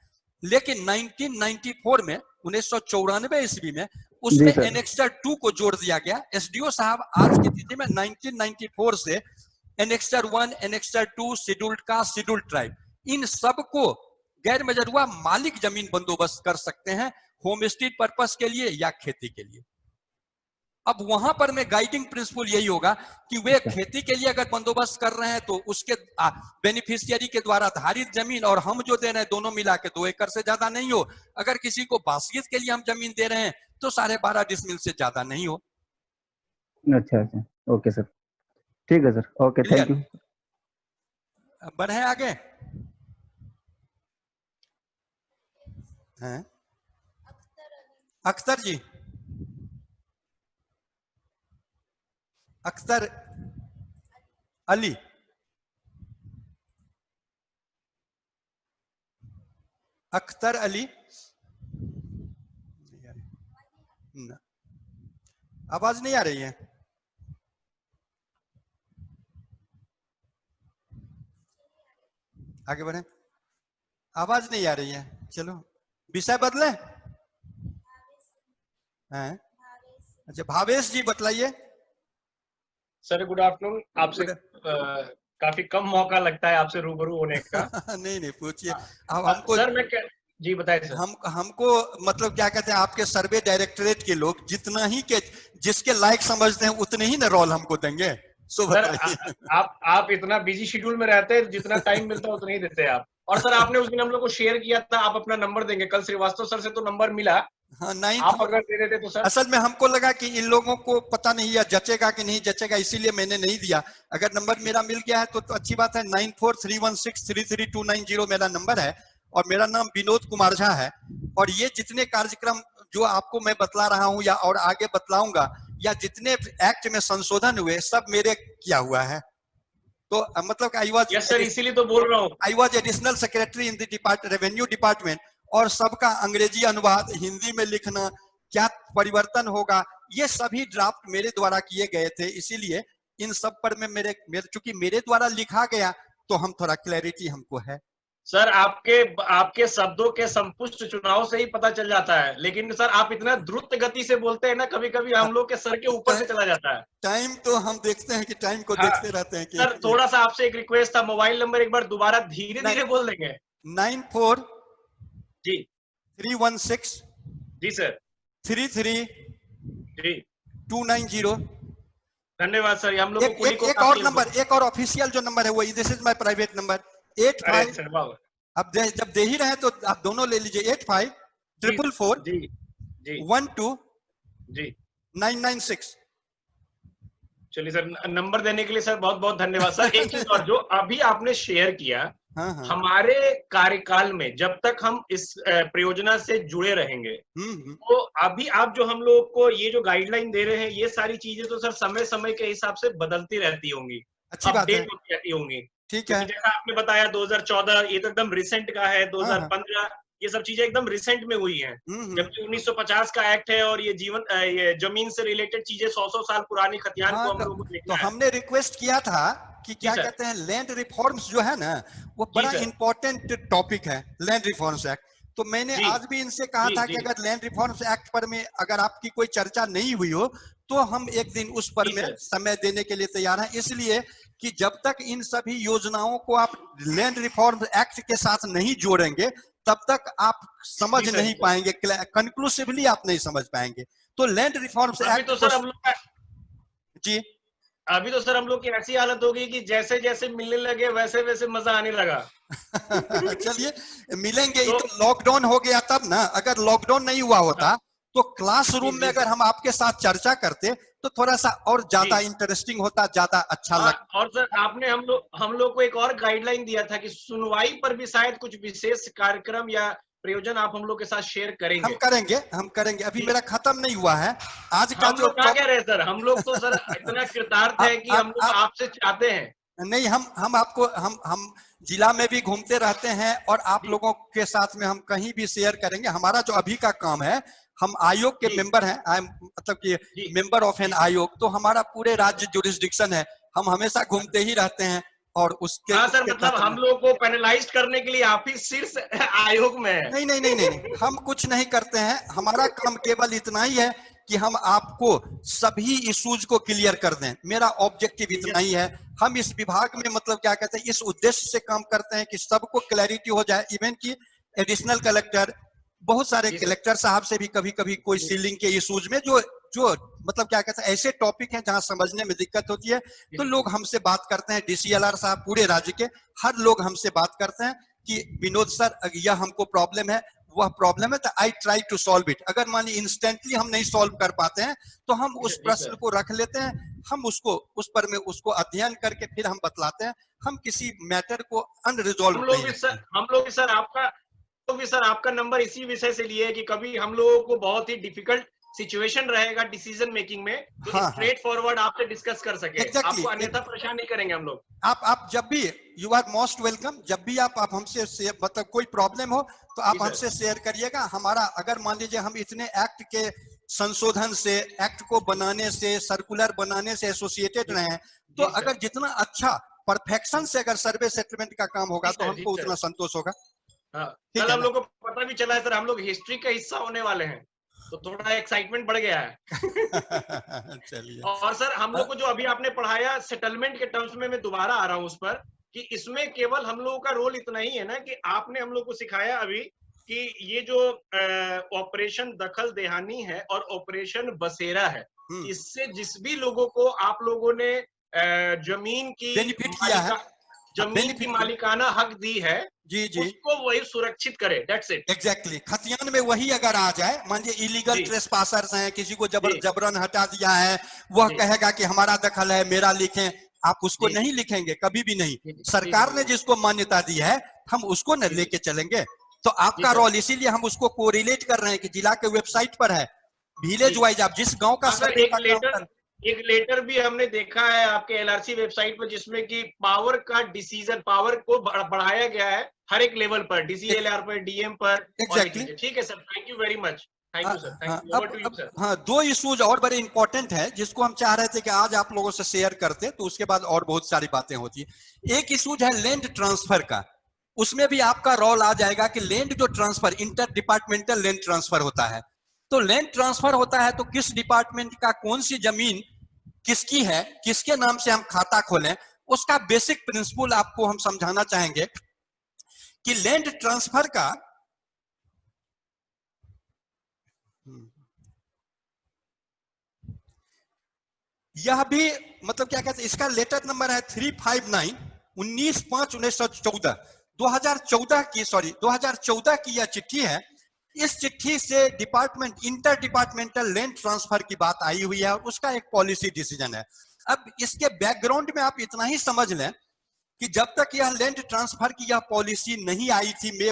लेकिन 1994 में 1994 ईस्वी में उसमें एनेक्सर 2 को जोड़ दिया गया। एसडीओ साहब आज की तिथि में 1994 से annexure 1, annexure 2, scheduled caste, scheduled tribe, इन सब को गैर मजरूआ मालिक जमीन बंदोबस्त कर सकते हैं होम स्टेट पर्पस के लिए या खेती के लिए। अब वहां पर में गाइडिंग प्रिंसिपल यही होगा कि वे खेती के लिए अगर बंदोबस्त कर रहे हैं तो उसके बेनिफिशियरी के द्वारा धारित जमीन और हम जो दे रहे हैं दोनों मिला के 2 एकड़ से ज्यादा नहीं हो। अगर किसी को बासगीत के लिए हम जमीन दे रहे हैं तो 12.5 डिसमिल से ज्यादा नहीं हो। अच्छा अच्छा, ओके सर, ठीक है सर, ओके, थैंक यू। बढ़े आगे हैं? अख्तर जी, अख्तर अली, अख्तर अली, आवाज नहीं आ रही है। आगे बढ़े, आवाज नहीं आ रही है। चलो विषय बदले हैं। अच्छा, भावेश जी बतलाइए। Sir good afternoon. आपसे काफी कम मौका लगता है आपसे रूबरू होने का। नहीं पूछिए। अब हमको सर मैं जी बताइए सर। हमको मतलब क्या कहते हैं, आपके सर्वे डायरेक्टरेट के लोग जितना ही के जिसके लायक समझते हैं उतने ही ना रोल हमको देंगे। सो सर बताइए। आप इतना बिजी शेड्यूल में रहते हैं, जितना टाइम मिलता है उतना ही देते हैं आप। और सर आपने उस दिन हम लोग को शेयर किया था, आप अपना नंबर देंगे, कल श्रीवास्तव सर से तो नंबर मिला, हाँ 9 आप अगर दे देते तो सर। असल में हमको लगा कि इन लोगों को पता नहीं या जचेगा कि नहीं जचेगा, इसीलिए मैंने नहीं दिया। अगर नंबर मेरा मिल गया है तो अच्छी बात है। 9431633290 मेरा नंबर है और मेरा नाम विनोद कुमार झा है। और ये जितने कार्यक्रम जो आपको मैं बतला रहा हूँ या और आगे बतलाऊंगा, या जितने एक्ट में संशोधन हुए, सब मेरे किया हुआ है। तो मतलब आई वाज, यस सर, इसीलिए तो बोल रहा हूँ। I was additional secretary in the revenue department, और सबका अंग्रेजी अनुवाद हिंदी में लिखना, क्या परिवर्तन होगा, ये सभी ड्राफ्ट मेरे द्वारा किए गए थे। इसीलिए इन सब पर में मेरे चूंकि मेरे द्वारा लिखा गया तो हम थोड़ा क्लैरिटी हमको है। सर आपके शब्दों के संपुष्ट चुनाव से ही पता चल जाता है, लेकिन सर आप इतना द्रुत गति से बोलते हैं ना, कभी कभी हम लोग के सर के ऊपर से चला जाता है। टाइम तो हम देखते हैं कि टाइम को हाँ, देखते रहते हैं कि सर थोड़ा सा आपसे एक रिक्वेस्ट था, मोबाइल नंबर एक बार दोबारा धीरे धीरे बोल देंगे। 94 जी 316 जी सर 33 जी 290। धन्यवाद सर, हम लोग को एक और नंबर, एक और ऑफिशियल जो नंबर है वो, this is my private number 85। अब जब दे ही रहे तो आप दोनों ले लीजिए, 85 444 जी जी 12 जी 996। चलिए सर, नंबर देने के लिए सर बहुत बहुत धन्यवाद सर। एक चीज और, जो अभी आपने शेयर किया, हाँ। हमारे कार्यकाल में जब तक हम इस परियोजना से जुड़े रहेंगे, तो अभी आप जो हम लोग को ये जो गाइडलाइन दे रहे हैं, ये सारी चीजें तो सर समय समय के हिसाब से बदलती रहती होंगी, अच्छी बात है, अपडेट होती रहती होंगी। ठीक है। जैसा आपने बताया 2014, ये तो एकदम रिसेंट का है। 2015 ये सब चीजें एकदम रिसेंट में हुई हैं, जबकि 1950 का एक्ट है, और ये ये जमीन से रिलेटेड चीजें 100 साल पुरानी खतियान को हम लोग को तो देखना है। हमने रिक्वेस्ट किया था कि क्या कहते हैं, लैंड रिफॉर्म्स जो है ना, वो बड़ा इंपॉर्टेंट टॉपिक है, लैंड रिफॉर्म्स एक्ट। तो मैंने आज भी इनसे कहा था कि अगर लैंड रिफॉर्म्स एक्ट पर में अगर आपकी कोई चर्चा नहीं हुई हो तो हम एक दिन उस पर में समय देने के लिए तैयार हैं। इसलिए कि जब तक इन सभी योजनाओं को आप लैंड रिफॉर्म्स एक्ट के साथ नहीं जोड़ेंगे, तब तक आप समझ नहीं पाएंगे, कंक्लूसिवली आप नहीं समझ पाएंगे। तो लैंड रिफॉर्म्स एक्ट तो सर हम लोग जी, अभी तो सर हम लोग की ऐसी हालत होगी कि जैसे जैसे मिलने लगे वैसे वैसे मजा आने लगा। चलिए मिलेंगे। तो लॉकडाउन हो गया तब ना, अगर लॉकडाउन नहीं हुआ होता तो क्लासरूम में अगर हम आपके साथ चर्चा करते तो थोड़ा सा और ज्यादा इंटरेस्टिंग होता, ज्यादा अच्छा लगता। और सर आपने हम लोग को एक और गाइडलाइन दिया था कि सुनवाई पर भी शायद कुछ विशेष कार्यक्रम या प्रयोजन आप हम लोग के साथ शेयर करेंगे। हम करेंगे। अभी मेरा खत्म नहीं हुआ है आज का जो क्या कह रहे हैं सर, हम लोग तो सर इतना कृतार्थ है कि हम लोग आपसे चाहते हैं। नहीं, हम आपको हम जिला में भी घूमते रहते हैं और आप लोगों के साथ में हम कहीं भी शेयर करेंगे। हमारा जो अभी का काम है, हम आयोग के मेंबर हैं, मतलब कि मेंबर ऑफ एन आयोग, तो हमारा पूरे राज्य जुरिस्डिक्शन है, हम हमेशा घूमते ही रहते हैं। और उसके सर मतलब हम लोग को पैनलाइज करने के लिए आप ही शीर्ष आयोग में है। नहीं, हम कुछ नहीं करते हैं। हमारा काम केवल इतना ही है कि हम आपको सभी इश्यूज को क्लियर कर दें, मेरा ऑब्जेक्टिव इतना ही है। हम इस विभाग में मतलब क्या कहते हैं, इस उद्देश्य से काम करते हैं कि सबको क्लैरिटी हो जाए। इवन की एडिशनल कलेक्टर, बहुत सारे कलेक्टर साहब से भी कभी कभी कोई सीलिंग के इश्यूज में जो मतलब क्या कहते हैं ऐसे टॉपिक हैं जहां समझने में दिक्कत होती है, तो लोग हमसे बात करते हैं। DCLR साहब पूरे राज्य के हर लोग हमसे बात करते हैं कि विनोद सर यह हमको प्रॉब्लम है, वह प्रॉब्लम है, तो I try to solve it. अगर मान ली इंस्टेंटली हम नहीं सॉल्व कर पाते हैं तो हम उस प्रश्न को रख लेते हैं, हम उसको उस पर में उसको अध्ययन करके फिर हम बतलाते हैं। हम किसी मैटर को अनरिजॉल्व हम लोग भी सर आपका नंबर इसी विषय से लिए कि कभी हम लोगों को बहुत ही डिफिकल्ट सिचुएशन रहेगा डिसीजन मेकिंग में, तो स्ट्रेट फॉरवर्ड आपसे डिस्कस कर सके। आपको अन्यथा परेशान नहीं करेंगे हम लोग। आप जब भी, यू आर मोस्ट वेलकम। जब भी आप हमसे मतलब कोई प्रॉब्लम हो तो आप हमसे शेयर करिएगा। हमारा अगर मान लीजिए हम इतने एक्ट के संशोधन से, एक्ट को बनाने से, सर्कुलर बनाने से एसोसिएटेड रहे हैं, तो अगर जितना अच्छा परफेक्शन से अगर सर्वे सेटलमेंट का काम होगा तो हमको उतना संतोष होगा। कल हम लोग को पता भी चला है सर, हम लोग हिस्ट्री का हिस्सा होने वाले हैं, तो थोड़ा एक्साइटमेंट बढ़ गया है। चलिए। और सर हम लोग को जो अभी आपने पढ़ाया सेटलमेंट के टर्म्स में, मैं दोबारा आ रहा हूं उस पर, कि इसमें केवल हम लोगों का रोल इतना ही है ना कि आपने हम लोग को सिखाया अभी कि ये जो ऑपरेशन दखल देहानी है और ऑपरेशन बसेरा है, इससे जिस भी लोगों को आप लोगों ने जमीन की बेनिफिट किया है, जमीन की मालिकाना हक दी है, जी जी, उसको वही सुरक्षित करे, दैट्स इट। एग्जैक्टली। खतियान में वही अगर आ जाए, मान लीजिए इलीगल ट्रेसपासर्स हैं, किसी को जबरन हटा दिया है, वह कहेगा कि हमारा दखल है, मेरा लिखें, आप उसको नहीं लिखेंगे कभी भी नहीं। सरकार ने जिसको मान्यता दी है हम उसको न लेके चलेंगे। तो आपका रोल, इसीलिए हम उसको कोरिलेट कर रहे हैं कि जिला के वेबसाइट पर है, विलेज वाइज आप जिस गांव का सर्वे का काम कर। एक लेटर भी हमने देखा है आपके एलआरसी वेबसाइट पर, जिसमें कि पावर का डिसीजन, पावर को बढ़ाया गया है हर एक लेवल पर, डीसीएलआर पर, डीएम पर। एग्जैक्टली, ठीक है sir, thank you very much, thank you sir, thank you, over to you sir. हाँ, दो इश्यूज और बड़े इंपॉर्टेंट है जिसको हम चाह रहे थे कि आज आप लोगों से शेयर करते, तो उसके बाद और बहुत सारी बातें होती है। एक इश्यूज है लैंड ट्रांसफर का, उसमें भी आपका रोल आ जाएगा कि लैंड जो transfer, inter departmental land transfer होता है, तो लैंड ट्रांसफर होता है तो किस डिपार्टमेंट का कौन सी जमीन किसकी है, किसके नाम से हम खाता खोलें, उसका बेसिक प्रिंसिपल आपको हम समझाना चाहेंगे कि लैंड ट्रांसफर का यह भी मतलब क्या कहते हैं, इसका लेटर नंबर है 359 19/5/1914 2014 की यह चिट्ठी है। इस चिट्ठी से department, inter departmental land transfer की बात आई हुई है और उसका एक पॉलिसी डिसीजन है। अब इसके बैकग्राउंड में आप इतना ही समझ लें कि जब तक यह लैंड ट्रांसफर की यह पॉलिसी नहीं आई थी मई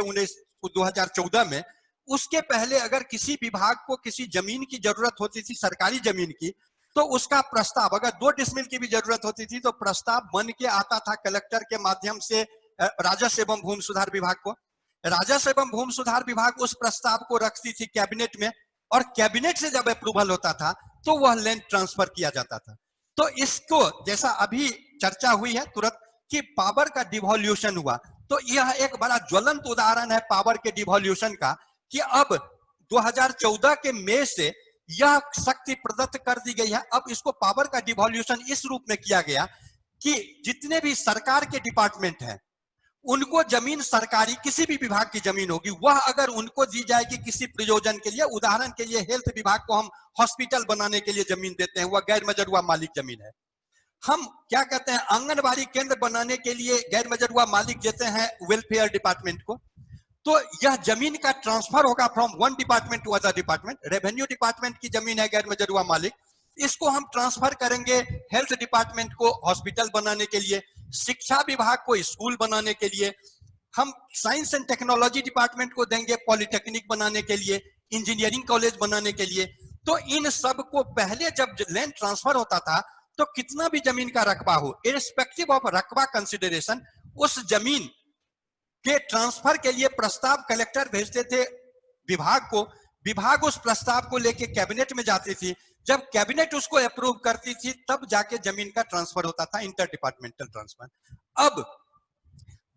2014 में, उसके पहले अगर किसी विभाग को किसी जमीन की जरूरत होती थी, सरकारी जमीन की, तो उसका प्रस्ताव, अगर 2 डिसमिल की भी जरूरत होती थी तो प्रस्ताव बन के आता था कलेक्टर के माध्यम से राजस्व एवं भूमि सुधार विभाग को। राजस्व एवं भूमि सुधार विभाग उस प्रस्ताव को रखती थी कैबिनेट में, और कैबिनेट से जब अप्रूवल होता था तो वह लैंड ट्रांसफर किया जाता था। तो इसको जैसा अभी चर्चा हुई है तुरंत कि पावर का डिवॉल्यूशन हुआ, तो यह एक बड़ा ज्वलंत उदाहरण है पावर के डिवॉल्यूशन का, कि अब 2014 के मई से यह शक्ति प्रदत्त कर दी गई है। अब इसको पावर का डिवॉल्यूशन इस रूप में किया गया कि जितने भी सरकार के डिपार्टमेंट हैं उनको जमीन, सरकारी किसी भी विभाग की जमीन होगी, वह अगर उनको दी जाएगी किसी प्रयोजन के लिए, उदाहरण के लिए हेल्थ विभाग को हम हॉस्पिटल बनाने के लिए जमीन देते हैं, वह गैर मजरूआ मालिक जमीन है। हम क्या कहते हैं, आंगनबाड़ी केंद्र बनाने के लिए गैर मजरूआ मालिक देते हैं वेलफेयर डिपार्टमेंट को, तो यह जमीन का ट्रांसफर होगा from one department to other department. Revenue department की जमीन है गैर मजरूआ मालिक, इसको हम ट्रांसफर करेंगे हेल्थ डिपार्टमेंट को हॉस्पिटल बनाने के लिए, शिक्षा विभाग को स्कूल बनाने के लिए, हम साइंस एंड टेक्नोलॉजी डिपार्टमेंट को देंगे पॉलिटेक्निक बनाने के लिए, इंजीनियरिंग कॉलेज बनाने के लिए। तो इन सब को पहले जब लैंड ट्रांसफर होता था तो कितना भी जमीन का रकबा हो, इर्रेस्पेक्टिव ऑफ रकबा कंसिडरेशन, उस जमीन के ट्रांसफर के लिए प्रस्ताव कलेक्टर भेजते थे विभाग को, विभाग उस प्रस्ताव को लेके कैबिनेट में जाती थी, जब कैबिनेट उसको अप्रूव करती थी तब जाके जमीन का ट्रांसफर होता था, इंटर डिपार्टमेंटल ट्रांसफर। अब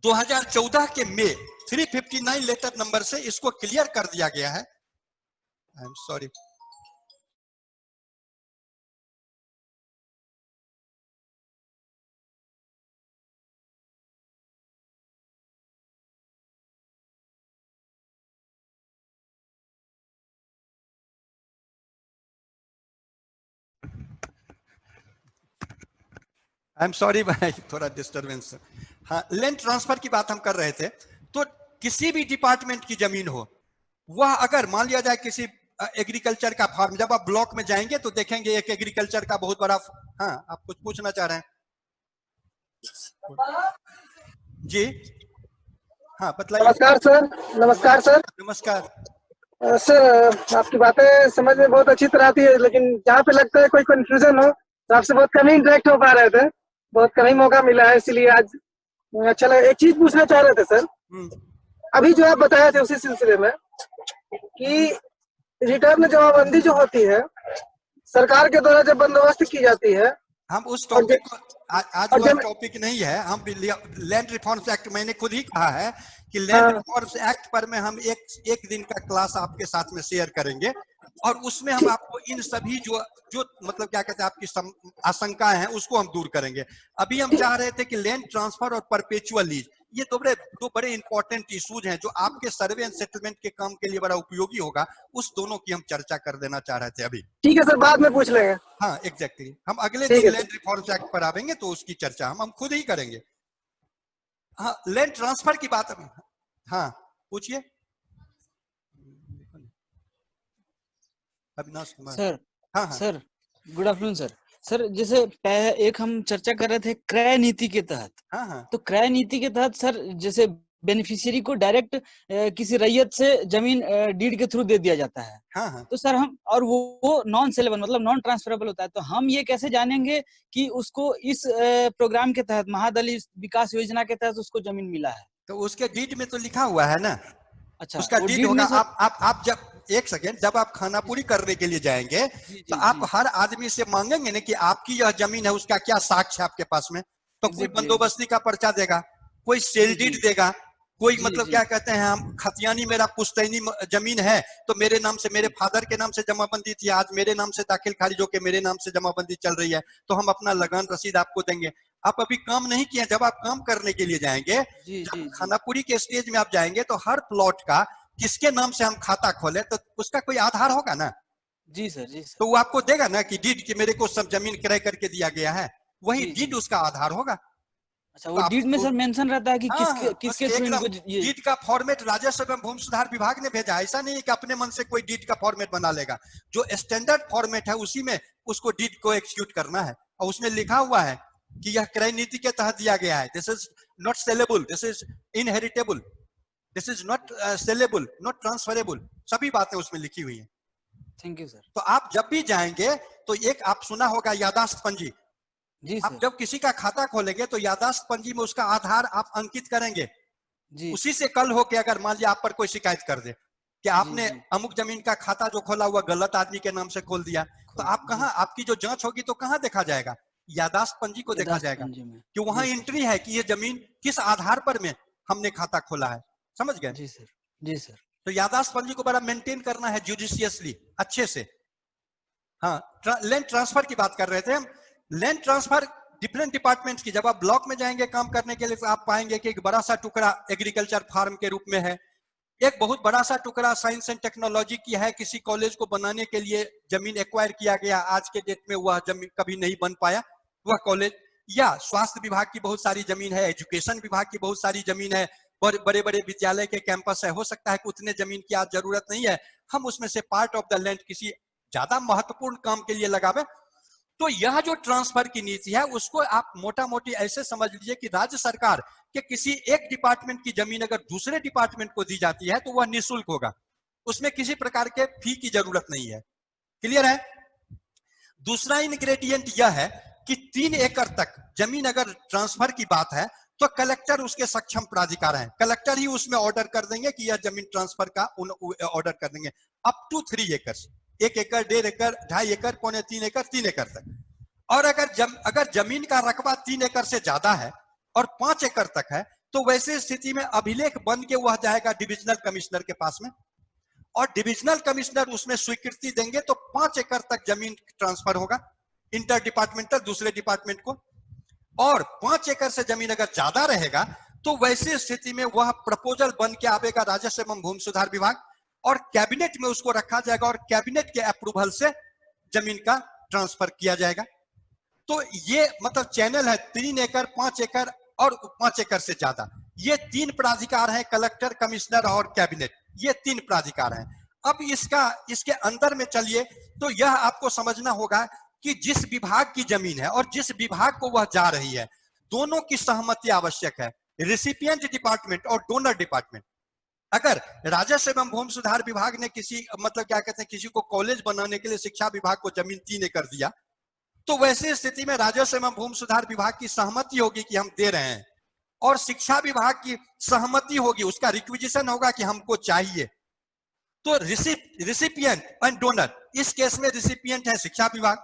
2014 के मई 359 लेटर नंबर से इसको क्लियर कर दिया गया है। I am sorry, I am sorry भाई, थोड़ा डिस्टरबेंस। हाँ, लैंड ट्रांसफर की बात हम कर रहे थे। तो किसी भी डिपार्टमेंट की जमीन हो, वह अगर मान लिया जाए किसी एग्रीकल्चर का फार्म, जब आप ब्लॉक में जाएंगे तो देखेंगे एक एग्रीकल्चर का बहुत बड़ा, हाँ आप कुछ पूछना चाह रहे हैं जी? हाँ बताइए। नमस्कार सर। नमस्कार सर। नमस्कार सर, आपकी बातें समझ में बहुत अच्छी तरह आती है, लेकिन जहाँ पे लगता है कोई कंफ्यूजन हो तो आपसे बहुत कम ही इंटरेक्ट हो पा रहे थे, बहुत कम ही मौका मिला है, इसलिए आज अच्छा लगा। एक चीज पूछना चाह रहे थे सर, अभी जो आप बताए थे उसी सिलसिले में कि रिटर्न जमाबंदी जो होती है सरकार के द्वारा जब बंदोबस्त की जाती है, हम उस टॉपिक को आज वो टॉपिक नहीं है। हम लैंड रिफॉर्म्स एक्ट, मैंने खुद ही कहा है कि लैंड रिफॉर्म्स एक्ट पर में हम एक दिन का क्लास आपके साथ में शेयर करेंगे, और उसमें हम आपको इन सभी जो मतलब क्या कहते हैं आपकी आशंकाएं हैं उसको हम दूर करेंगे। अभी हम चाह रहे थे कि लैंड ट्रांसफर और परपेचुअल लीज, ये दो बड़े इंपॉर्टेंट इश्यूज हैं जो आपके सर्वे एंड सेटलमेंट के काम के लिए बड़ा उपयोगी होगा। उस दोनों की हम चर्चा कर देना चाह रहे थे अभी। ठीक है सर, बाद में पूछ लेंगे। हाँ एग्जैक्टली, हम अगले दिन लैंड रिफॉर्म्स एक्ट पर आवेंगे तो उसकी चर्चा हम खुद ही करेंगे। हाँ, लैंड ट्रांसफर की बात, हाँ पूछिए अविनाश कुमार। सर हाँ हाँ sir, good afternoon sir. Sir जैसे एक हम चर्चा कर रहे थे क्रय नीति के तहत, हाँ हाँ तो क्रय नीति के तहत सर जैसे बेनिफिशियरी को डायरेक्ट किसी रैयत से जमीन डीड के थ्रू दे दिया जाता है। हाँ हाँ तो सर हम, और वो नॉन सेलेबल मतलब नॉन ट्रांसफरेबल होता है, तो हम ये कैसे जानेंगे कि उसको इस प्रोग्राम के तहत, महादलित विकास योजना के तहत उसको जमीन मिला है? तो उसके डीड में तो लिखा हुआ है ना। अच्छा, उसका वो डीड डीड होगा। में सर, आप जब एक सेकेंड, जब आप खानापुरी करने के लिए जाएंगे तो आप हर आदमी से मांगेंगे ना कि आपकी यह जमीन है, उसका क्या साक्ष्य है आपके पास में। तो कोई बंदोबस्ती का पर्चा देगा, कोई सेल डीड देगा, कोई मतलब क्या कहते हैं, हम खतियानी मेरा पुश्तैनी जमीन है तो मेरे नाम से, मेरे फादर के नाम से जमाबंदी थी, आज मेरे नाम से दाखिल खारिज होकर मेरे नाम से जमाबंदी चल रही है, तो हम अपना लगान रसीद आपको देंगे। आप अभी काम नहीं किए, जब आप काम करने के लिए जाएंगे, जब खानापुरी के स्टेज में आप जाएंगे तो हर प्लॉट का किसके नाम से हम खाता खोले तो उसका कोई आधार होगा ना। जी सर, जी सर। तो वो आपको देगा ना कि डीड की मेरे को सब जमीन क्रय करके दिया गया है, वही डीड उसका आधार होगा। अच्छा, वो डीड में सर मेंशन रहता है कि किसके थ्रू इनको ये डीड का फॉर्मेट राजस्व एवं भूमि सुधार विभाग ने भेजा। ऐसा नहीं है कि अपने मन से कोई डीड का फॉर्मेट बना लेगा। जो स्टैंडर्ड फॉर्मेट है उसी में उसको डीड को एक्सिक्यूट करना है, और उसमें लिखा हुआ है कि यह क्रय नीति के तहत दिया गया है। This is not saleable, this is inheritable, this is not saleable, not transferable, सभी बातें उसमें लिखी हुई है। Thank you sir. तो आप जब भी जाएंगे तो एक आप सुना होगा यादाश्त पंजी। जी आप जब किसी का खाता खोलेंगे तो यादाश्त पंजी में उसका आधार आप अंकित करेंगे। जी। उसी से कल होके अगर मान लिया आप पर कोई शिकायत कर दे कि आपने अमुक जमीन का खाता जो खोला हुआ गलत आदमी के नाम से खोल दिया, तो आप कहाँ, आपकी जो जांच होगी तो कहाँ देखा जाएगा? यादाश्त पंजी को देखा जाएगा कि वहां एंट्री है कि ये जमीन किस आधार पर में हमने खाता खोला है। समझ गए? जी सर, जी सर। तो यादाश्त पंजी को बड़ा मेंटेन करना है जुडिशियसली, अच्छे से। हाँ, लैंड ट्रांसफर की बात कर रहे थे हम। लैंड ट्रांसफर डिफरेंट डिपार्टमेंट्स की, जब आप ब्लॉक में जाएंगे काम करने के लिए तो आप पाएंगे कि एक बड़ा सा टुकड़ा एग्रीकल्चर फार्म के रूप में है, एक बहुत बड़ा सा टुकड़ा साइंस एंड टेक्नोलॉजी की है, किसी कॉलेज को बनाने के लिए जमीन एक्वायर किया गया, आज के डेट में वह जमीन कभी नहीं बन पाया वह कॉलेज, या स्वास्थ्य विभाग की बहुत सारी जमीन है, एजुकेशन विभाग की बहुत सारी जमीन है, बड़े बड़े विद्यालय के कैंपस है। हो सकता है कि उतने जमीन की आज जरूरत नहीं है, हम उसमें से पार्ट ऑफ द लैंड किसी ज्यादा महत्वपूर्ण काम के लिए लगावे। तो यह जो ट्रांसफर की नीति है उसको आप मोटा मोटी ऐसे समझ लीजिए कि राज्य सरकार के किसी एक डिपार्टमेंट की जमीन अगर दूसरे डिपार्टमेंट को दी जाती है तो वह निःशुल्क होगा, उसमें किसी प्रकार के फी की जरूरत नहीं है। क्लियर है? दूसरा इंग्रेडिएंट यह है कि 3 एकड़ तक जमीन अगर ट्रांसफर की बात है तो कलेक्टर उसके सक्षम प्राधिकार हैं, कलेक्टर ही उसमें ऑर्डर कर देंगे कि यह जमीन ट्रांसफर का ऑर्डर कर देंगे अप टू 3 एकड़, 1 एकड़, 1.5 एकड़, 2.5 एकड़, 2.25 एकड़, 3 एकड़ तक। और अगर जमीन का रकबा 3 एकड़ से ज्यादा है और 5 एकड़ तक है तो वैसे स्थिति में अभिलेख बन के वह जाएगा डिविजनल कमिश्नर के पास में, और डिविजनल कमिश्नर उसमें स्वीकृति देंगे तो 5 एकड़ तक जमीन ट्रांसफर होगा इंटर डिपार्टमेंटल दूसरे डिपार्टमेंट को। और 5 एकड़ से जमीन अगर ज्यादा रहेगा तो वैसी स्थिति में वह प्रपोजल बन के आवेगा राजस्व एवं भूमि सुधार विभाग और कैबिनेट में उसको रखा जाएगा और कैबिनेट के अप्रूवल से जमीन का ट्रांसफर किया जाएगा। तो ये मतलब चैनल है 3 एकड़, 5 एकड़ और 5 एकड़ से ज्यादा, ये 3 प्राधिकार हैं, कलेक्टर, कमिश्नर और कैबिनेट, ये 3 प्राधिकार हैं। अब इसके अंदर में चलिए तो यह आपको समझना होगा कि जिस विभाग की जमीन है और जिस विभाग को वह जा रही है दोनों की सहमति आवश्यक है, रिसिपिएंट डिपार्टमेंट और डोनर डिपार्टमेंट। अगर राजस्व एवं भूमि सुधार विभाग ने किसी मतलब क्या कहते हैं किसी को कॉलेज बनाने के लिए शिक्षा विभाग को जमीन 3 एकड़ दिया तो वैसी स्थिति में राजस्व एवं भूमि सुधार विभाग की सहमति होगी कि हम दे रहे हैं और शिक्षा विभाग की सहमति होगी, उसका रिक्विजिशन होगा कि हमको चाहिए। तो रिसिपिएंट एंड डोनर, इस केस में रिसिपिएंट है शिक्षा विभाग,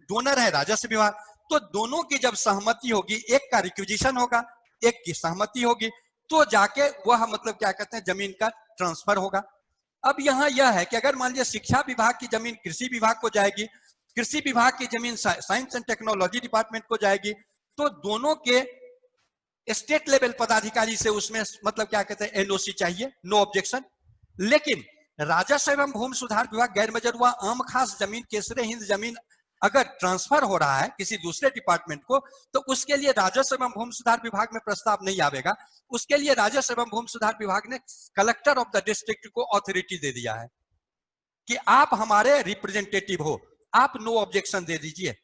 डोनर है राजस्व विभाग, तो दोनों की जब सहमति होगी, एक का रिक्विजिशन होगा, एक की सहमति होगी, तो जाके वह मतलब क्या कहते हैं जमीन का ट्रांसफर होगा। अब यहाँ यह है कि अगर मान लीजिए शिक्षा विभाग की जमीन कृषि विभाग को जाएगी, कृषि विभाग की जमीन साइंस एंड टेक्नोलॉजी डिपार्टमेंट को जाएगी, तो दोनों के स्टेट लेवल पदाधिकारी से उसमें मतलब क्या कहते हैं एनओसी चाहिए, नो ऑब्जेक्शन। लेकिन राजस्व एवं भूमि सुधार विभाग गैर मजरूआ आम खास जमीन केसरे हिंद जमीन अगर ट्रांसफर हो रहा है किसी दूसरे डिपार्टमेंट को, तो उसके लिए राजस्व एवं भूमि सुधार विभाग में प्रस्ताव नहीं आवेगा। उसके लिए राजस्व एवं भूमि सुधार विभाग ने कलेक्टर ऑफ द डिस्ट्रिक्ट को ऑथोरिटी दे दिया है कि आप हमारे रिप्रेजेंटेटिव हो, आप नो ऑब्जेक्शन दे दीजिए।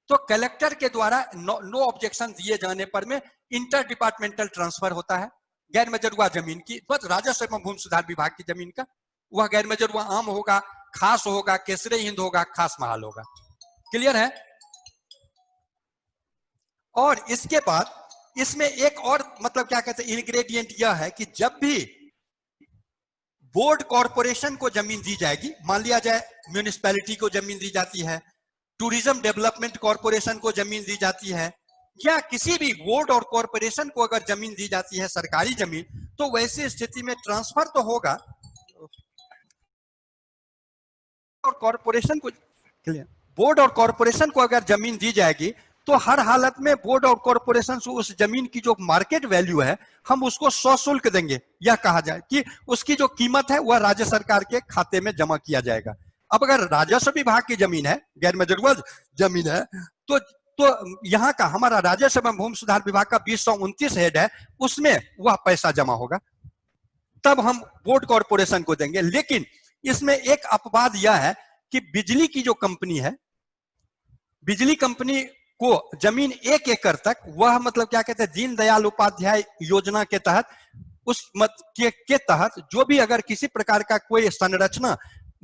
तो कलेक्टर के द्वारा नो ऑब्जेक्शन दिए जाने पर में इंटर डिपार्टमेंटल ट्रांसफर होता है गैर मजरूआ जमीन की, बस राजस्व एवं भूमि सुधार विभाग की जमीन का। वह गैर मजरूआ आम होगा, खास होगा, केसरे हिंद होगा, खास महाल होगा। क्लियर है? और इसके बाद इसमें एक और मतलब क्या कहते हैं इंग्रेडिएंट यह है कि जब भी बोर्ड कॉरपोरेशन को जमीन दी जाएगी, मान लिया जाए म्यूनिसिपैलिटी को जमीन दी जाती है, टूरिज्म डेवलपमेंट कॉरपोरेशन को जमीन दी जाती है, या किसी भी बोर्ड और कॉरपोरेशन को अगर जमीन दी जाती है सरकारी जमीन, तो वैसी स्थिति में ट्रांसफर तो होगा और कॉरपोरेशन को, बोर्ड और कॉरपोरेशन को अगर जमीन दी जाएगी तो हर हालत में बोर्ड और कॉरपोरेशन से उस जमीन की जो मार्केट वैल्यू है हम उसको सशुल्क देंगे। यह कहा जाए कि उसकी जो कीमत है वह राज्य सरकार के खाते में जमा किया जाएगा। अब अगर राजस्व विभाग की जमीन है, गैर मजरूआ जमीन है, तो यहाँ का हमारा राजस्व एवं भूमि सुधार विभाग का 2029 हेड है, उसमें वह पैसा जमा होगा, तब हम बोर्ड कॉरपोरेशन को देंगे। लेकिन इसमें एक अपवाद यह है कि बिजली की जो कंपनी है, बिजली कंपनी को जमीन 1 एकड़ तक, वह मतलब क्या कहते हैं दीनदयाल उपाध्याय योजना के तहत, उस मत के तहत जो भी अगर किसी प्रकार का कोई संरचना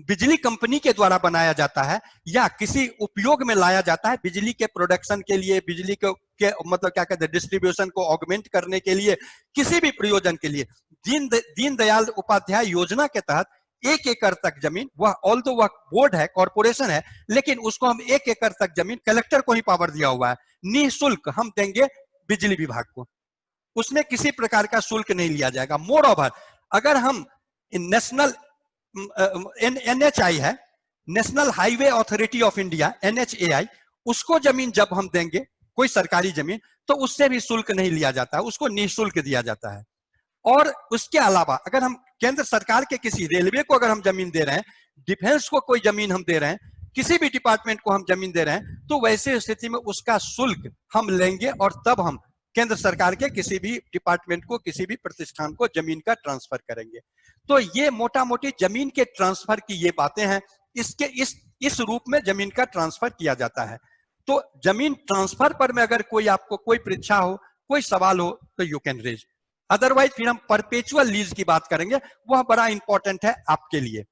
बिजली कंपनी के द्वारा बनाया जाता है या किसी उपयोग में लाया जाता है, बिजली के प्रोडक्शन के लिए, बिजली के मतलब क्या कहते हैं डिस्ट्रीब्यूशन को ऑगमेंट करने के लिए, किसी भी प्रयोजन के लिए दीनदयाल उपाध्याय योजना के तहत 1 एकड़ तक जमीन, वह ऑल्दो वह बोर्ड है, कॉरपोरेशन है, लेकिन उसको हम 1 एकड़ तक जमीन कलेक्टर को ही पावर दिया हुआ है, निःशुल्क हम देंगे बिजली विभाग को, उसमें किसी प्रकार का शुल्क नहीं लिया जाएगा। मोर ओवर अगर हम नेशनल NHI है, national highway authority of India, NHAI, उसको जमीन जब हम देंगे कोई सरकारी जमीन, तो उससे भी शुल्क नहीं लिया जाता है, उसको निःशुल्क दिया जाता है। और उसके अलावा अगर हम केंद्र सरकार के किसी रेलवे को अगर हम जमीन दे रहे हैं, डिफेंस को कोई जमीन हम दे रहे हैं, किसी भी डिपार्टमेंट को हम जमीन दे रहे हैं, तो वैसे स्थिति में उसका शुल्क हम लेंगे और तब हम केंद्र सरकार के किसी भी डिपार्टमेंट को, किसी भी प्रतिष्ठान को जमीन का ट्रांसफर करेंगे। तो ये मोटा मोटी जमीन के ट्रांसफर की ये बातें हैं, इसके इस रूप में जमीन का ट्रांसफर किया जाता है। तो जमीन ट्रांसफर पर में अगर कोई आपको कोई परीक्षा हो, कोई सवाल हो, तो यू कैन रेज। अदरवाइज फिर हम परपेचुअल लीज की बात करेंगे, वह बड़ा इंपॉर्टेंट है आपके लिए।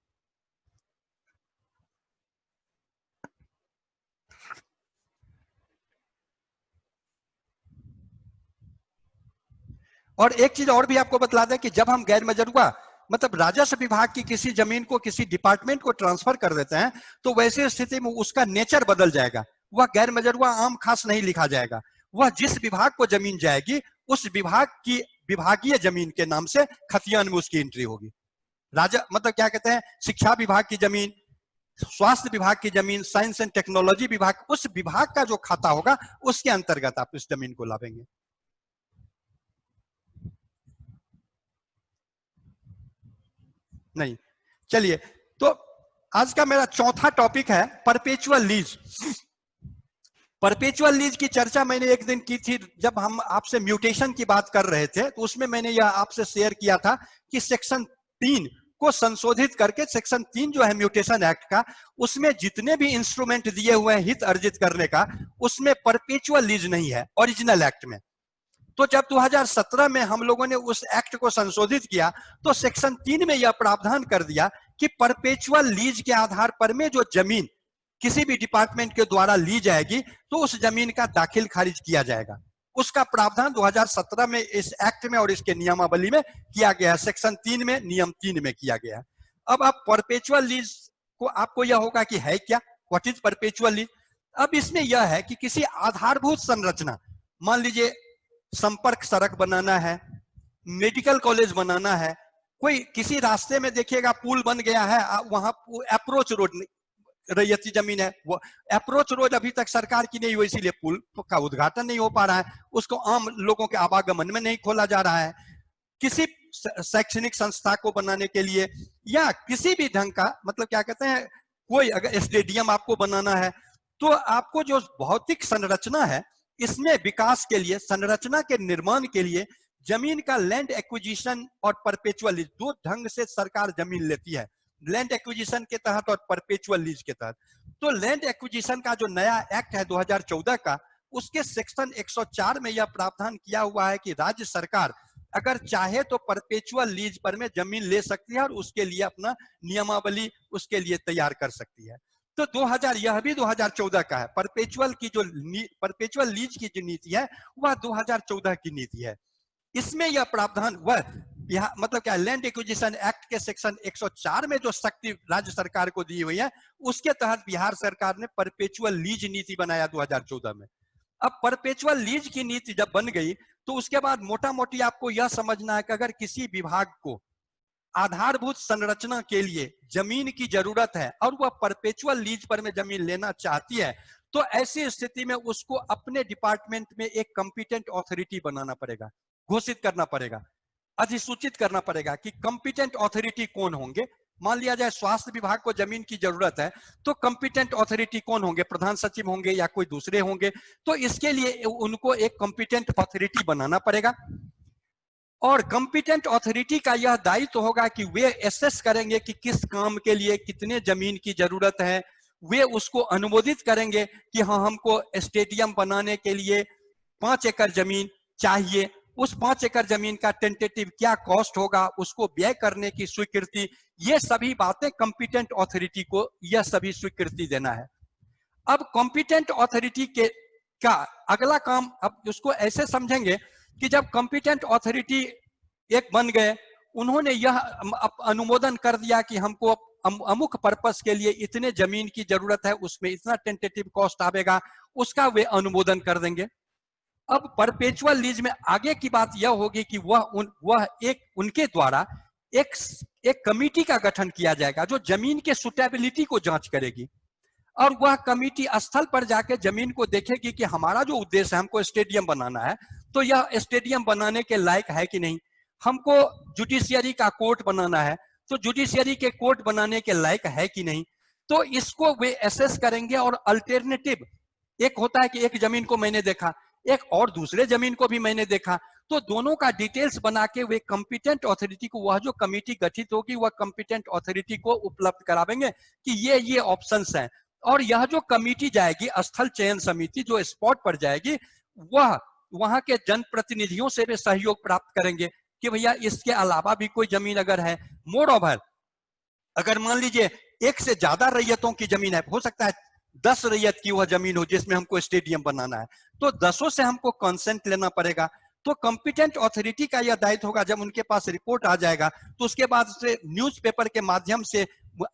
और एक चीज और भी आपको बतला दें कि जब हम गैर मजरूआ मतलब राजस्व विभाग की किसी जमीन को किसी डिपार्टमेंट को ट्रांसफर कर देते हैं, तो वैसे स्थिति में उसका नेचर बदल जाएगा, वह गैर मजरूआ आम खास नहीं लिखा जाएगा, वह जिस विभाग को जमीन जाएगी उस विभाग की विभागीय जमीन के नाम से खतियान में उसकी एंट्री होगी। मतलब क्या कहते हैं, शिक्षा विभाग की जमीन, स्वास्थ्य विभाग की जमीन, साइंस एंड टेक्नोलॉजी विभाग, उस विभाग का जो खाता होगा उसके अंतर्गत आप इस जमीन को लावेंगे। नहीं, चलिए, तो आज का मेरा चौथा टॉपिक है परपेचुअल लीज। परपेचुअल लीज की चर्चा मैंने एक दिन की थी जब हम आपसे म्यूटेशन की बात कर रहे थे, तो उसमें मैंने यह आपसे शेयर किया था कि सेक्शन 3 को संशोधित करके, सेक्शन 3 जो है म्यूटेशन एक्ट का, उसमें जितने भी इंस्ट्रूमेंट दिए हुए हैं हित अर्जित करने का, उसमें परपेचुअल लीज नहीं है ओरिजिनल एक्ट में। तो जब 2017 में हम लोगों ने उस एक्ट को संशोधित किया, तो सेक्शन 3 में यह प्रावधान कर दिया कि परपेचुअल लीज के आधार पर में जो जमीन किसी भी डिपार्टमेंट के द्वारा ली जाएगी, तो उस जमीन का दाखिल खारिज किया जाएगा। उसका प्रावधान 2017 में इस एक्ट में और इसके नियमावली में किया गया है, सेक्शन 3 में, नियम 3 में किया गया है। अब आप परपेचुअल लीज को आपको यह होगा कि है क्या, व्हाट इज परपेचुअल लीज। अब इसमें यह है कि किसी आधारभूत संरचना, मान लीजिए संपर्क सड़क बनाना है, मेडिकल कॉलेज बनाना है, कोई किसी रास्ते में देखिएगा पुल बन गया है, वहां अप्रोच रोड रैयती जमीन है। वो अप्रोच रोड अभी तक सरकार की नहीं हुई, इसीलिए पुल का उद्घाटन नहीं हो पा रहा है, उसको आम लोगों के आवागमन में नहीं खोला जा रहा है। किसी शैक्षणिक संस्था को बनाने के लिए या किसी भी ढंग का, मतलब क्या कहते हैं, कोई अगर स्टेडियम आपको बनाना है तो आपको जो भौतिक संरचना है इसमें विकास के लिए, संरचना के निर्माण के लिए जमीन का लैंड एक्विजिशन और परपेचुअल लीज, दो ढंग से सरकार जमीन लेती है, लैंड एक्विजिशन के तहत और परपेचुअल लीज के तहत। तो लैंड एक्विजिशन का जो नया एक्ट है 2014 का, उसके सेक्शन 104 में यह प्रावधान किया हुआ है कि राज्य सरकार अगर चाहे तो परपेचुअल लीज पर में जमीन ले सकती है और उसके लिए अपना नियमावली उसके लिए तैयार कर सकती है। तो 2000, यह भी 2014 का है। परपेचुअल लीज की जो नीति है वह 2014 की नीति है। इसमें यह प्रावधान वह मतलब क्या, लैंड एक्विजिशन एक्ट के सेक्शन 104 में जो शक्ति राज्य सरकार को दी हुई है, उसके तहत बिहार सरकार ने परपेचुअल लीज नीति बनाया 2014 में। अब परपेचुअल लीज की नीति जब बन गई तो उसके बाद मोटा मोटी आपको यह समझना है कि अगर किसी विभाग को आधारभूत संरचना के लिए जमीन की जरूरत है और वह परपेचुअल लीज पर में जमीन लेना चाहती है, तो ऐसी स्थिति में उसको अपने डिपार्टमेंट में एक कॉम्पिटेंट अथॉरिटी बनाना पड़ेगा, घोषित करना पड़ेगा, अधिसूचित करना पड़ेगा कि कॉम्पिटेंट अथॉरिटी कौन होंगे। मान लिया जाए स्वास्थ्य विभाग को जमीन की जरूरत है तो कॉम्पिटेंट अथॉरिटी कौन होंगे, प्रधान सचिव होंगे या कोई दूसरे होंगे। तो इसके लिए उनको एक कॉम्पिटेंट अथॉरिटी बनाना पड़ेगा और कॉम्पिटेंट अथॉरिटी का यह दायित्व होगा कि वे एसेस करेंगे कि किस काम के लिए कितने जमीन की जरूरत है। वे उसको अनुमोदित करेंगे कि हाँ, हमको स्टेडियम बनाने के लिए 5 एकड़ जमीन चाहिए, उस 5 एकड़ जमीन का टेंटेटिव क्या कॉस्ट होगा, उसको व्यय करने की स्वीकृति, ये सभी बातें कॉम्पिटेंट अथॉरिटी को यह सभी स्वीकृति देना है। अब कॉम्पिटेंट अथॉरिटी के का अगला काम, अब उसको ऐसे समझेंगे कि जब कॉम्पिटेंट अथॉरिटी एक बन गए, उन्होंने यह अनुमोदन कर दिया कि हमको अमुक पर्पस के लिए इतने जमीन की जरूरत है, उसमें इतना टेंटेटिव कॉस्ट आवेगा, उसका वे अनुमोदन कर देंगे। अब परपेचुअल लीज में आगे की बात यह होगी कि वह उनके द्वारा एक कमिटी का गठन किया जाएगा जो जमीन के सुटेबिलिटी को जांच करेगी और वह कमिटी स्थल पर जाके जमीन को देखेगी कि हमारा जो उद्देश्य है, हमको स्टेडियम बनाना है, तो यह स्टेडियम बनाने के लायक है कि नहीं। हमको जुडिशियरी का कोर्ट बनाना है तो जुडिशियरी के कोर्ट बनाने के लायक है कि नहीं। तो इसको वे एसेस करेंगे और अल्टरनेटिव, एक होता है कि एक जमीन को मैंने देखा, एक और दूसरे जमीन को भी मैंने देखा, तो दोनों का डिटेल्स बना के वे कॉम्पिटेंट अथॉरिटी को, वह जो कमिटी गठित होगी वह कॉम्पिटेंट अथॉरिटी को उपलब्ध करावेंगे कि ये ऑप्शंस हैं। और यह जो कमिटी जाएगी, स्थल चयन समिति जो स्पॉट पर जाएगी, वह वहां के जनप्रतिनिधियों से भी सहयोग प्राप्त करेंगे कि भैया इसके अलावा भी कोई जमीन अगर है। मोर ओवर, अगर मान लीजिए एक से ज्यादा रैयतों की जमीन है, हो सकता है 10 रैयत की वह जमीन हो जिसमें हमको स्टेडियम बनाना है, तो 10 से हमको कंसेंट लेना पड़ेगा। तो कॉम्पिटेंट अथॉरिटी का यह दायित्व होगा, जब उनके पास रिपोर्ट आ जाएगा तो उसके बाद से न्यूज़पेपर के माध्यम से,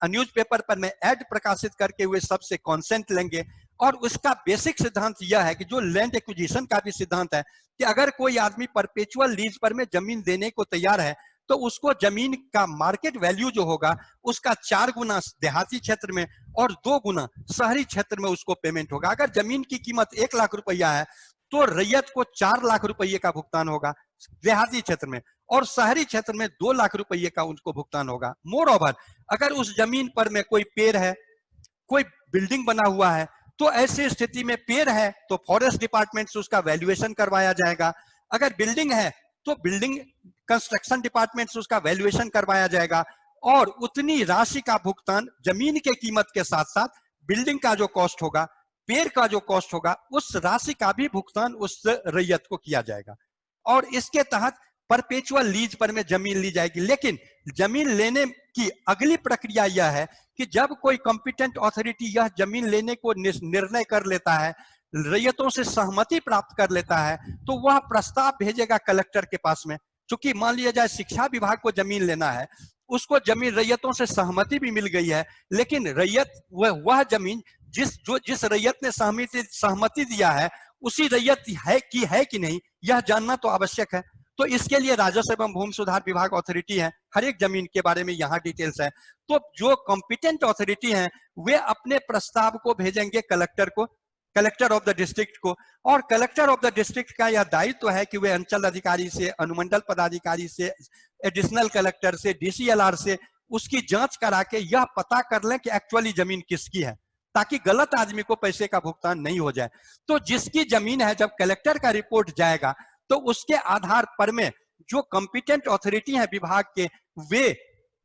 न्यूज़पेपर पर में ऐड प्रकाशित करके हुए सबसे कंसेंट लेंगे। और उसका बेसिक सिद्धांत यह है कि जो लैंड एक्विजिशन का भी सिद्धांत है कि अगर कोई आदमी परपेचुअल लीज पर में जमीन देने को तैयार है तो उसको जमीन का मार्केट वैल्यू जो होगा उसका 4 गुना देहाती क्षेत्र में और 2 गुना शहरी क्षेत्र में उसको पेमेंट होगा। अगर जमीन की कीमत 1 लाख रुपया है तो रैयत को 4 लाख रुपये का भुगतान होगा देहाती क्षेत्र में, और शहरी क्षेत्र में 2 लाख रुपये का उनको भुगतान होगा। मोर ओवर, अगर उस जमीन पर में कोई पेड़ है, कोई बिल्डिंग बना हुआ है, तो ऐसी स्थिति में पेड़ है तो फॉरेस्ट डिपार्टमेंट से उसका वैल्यूएशन करवाया जाएगा। अगर बिल्डिंग है तो बिल्डिंग कंस्ट्रक्शन डिपार्टमेंट से उसका वैल्यूएशन करवाया जाएगा और उतनी राशि का भुगतान जमीन के कीमत के साथ साथ बिल्डिंग का जो कॉस्ट होगा, पेड़ का जो कॉस्ट होगा, उस राशि का भी भुगतान उस रैयत को किया जाएगा। और इसके तहत परपेचुअल लीज पर में जमीन ली जाएगी। लेकिन जमीन लेने की अगली प्रक्रिया यह है कि जब कोई कॉम्पिटेंट अथॉरिटी यह जमीन लेने को निर्णय कर लेता है, रैयतों से सहमति प्राप्त कर लेता है, तो वह प्रस्ताव भेजेगा कलेक्टर के पास में। क्योंकि मान लिया जाए शिक्षा विभाग को जमीन लेना है, उसको जमीन रैयतों से सहमति भी मिल गई है, लेकिन रैयत वह जमीन जिस रैयत ने सहमति दिया है उसी रैयत है कि नहीं, यह जानना तो आवश्यक है। तो इसके लिए राजस्व एवं भूमि सुधार विभाग अथॉरिटी है, हर एक जमीन के बारे में यहाँ डिटेल्स है। तो जो कॉम्पिटेंट अथॉरिटी है वे अपने प्रस्ताव को भेजेंगे कलेक्टर को, कलेक्टर ऑफ द डिस्ट्रिक्ट को, और कलेक्टर ऑफ द डिस्ट्रिक्ट का यह दायित्व है कि वे अंचल अधिकारी से, अनुमंडल पदाधिकारी से, एडिशनल कलेक्टर से, डीसीएलआर से उसकी जांच करा के यह पता कर लें कि एक्चुअली जमीन किसकी है, ताकि गलत आदमी को पैसे का भुगतान नहीं हो जाए। तो जिसकी जमीन है, जब कलेक्टर का रिपोर्ट जाएगा तो उसके आधार पर में जो कॉम्पिटेंट अथॉरिटी है विभाग के वे,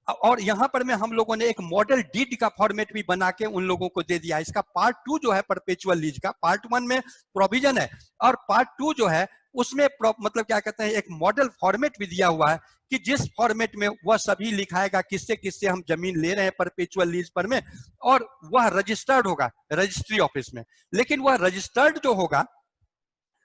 और यहाँ पर में हम लोगों ने एक मॉडल डीड का फॉर्मेट भी बना के उन लोगों को दे दिया। इसका पार्ट 2 जो है परपेचुअल लीज का, पार्ट 1 में प्रोविजन है और पार्ट 2 जो है उसमें मतलब क्या कहते हैं, एक मॉडल फॉर्मेट भी दिया हुआ है कि जिस फॉर्मेट में वह सभी लिखाएगा किससे किससे हम जमीन ले रहे हैं परपेचुअल लीज पर में, और वह रजिस्टर्ड होगा रजिस्ट्री ऑफिस में। लेकिन वह रजिस्टर्ड जो होगा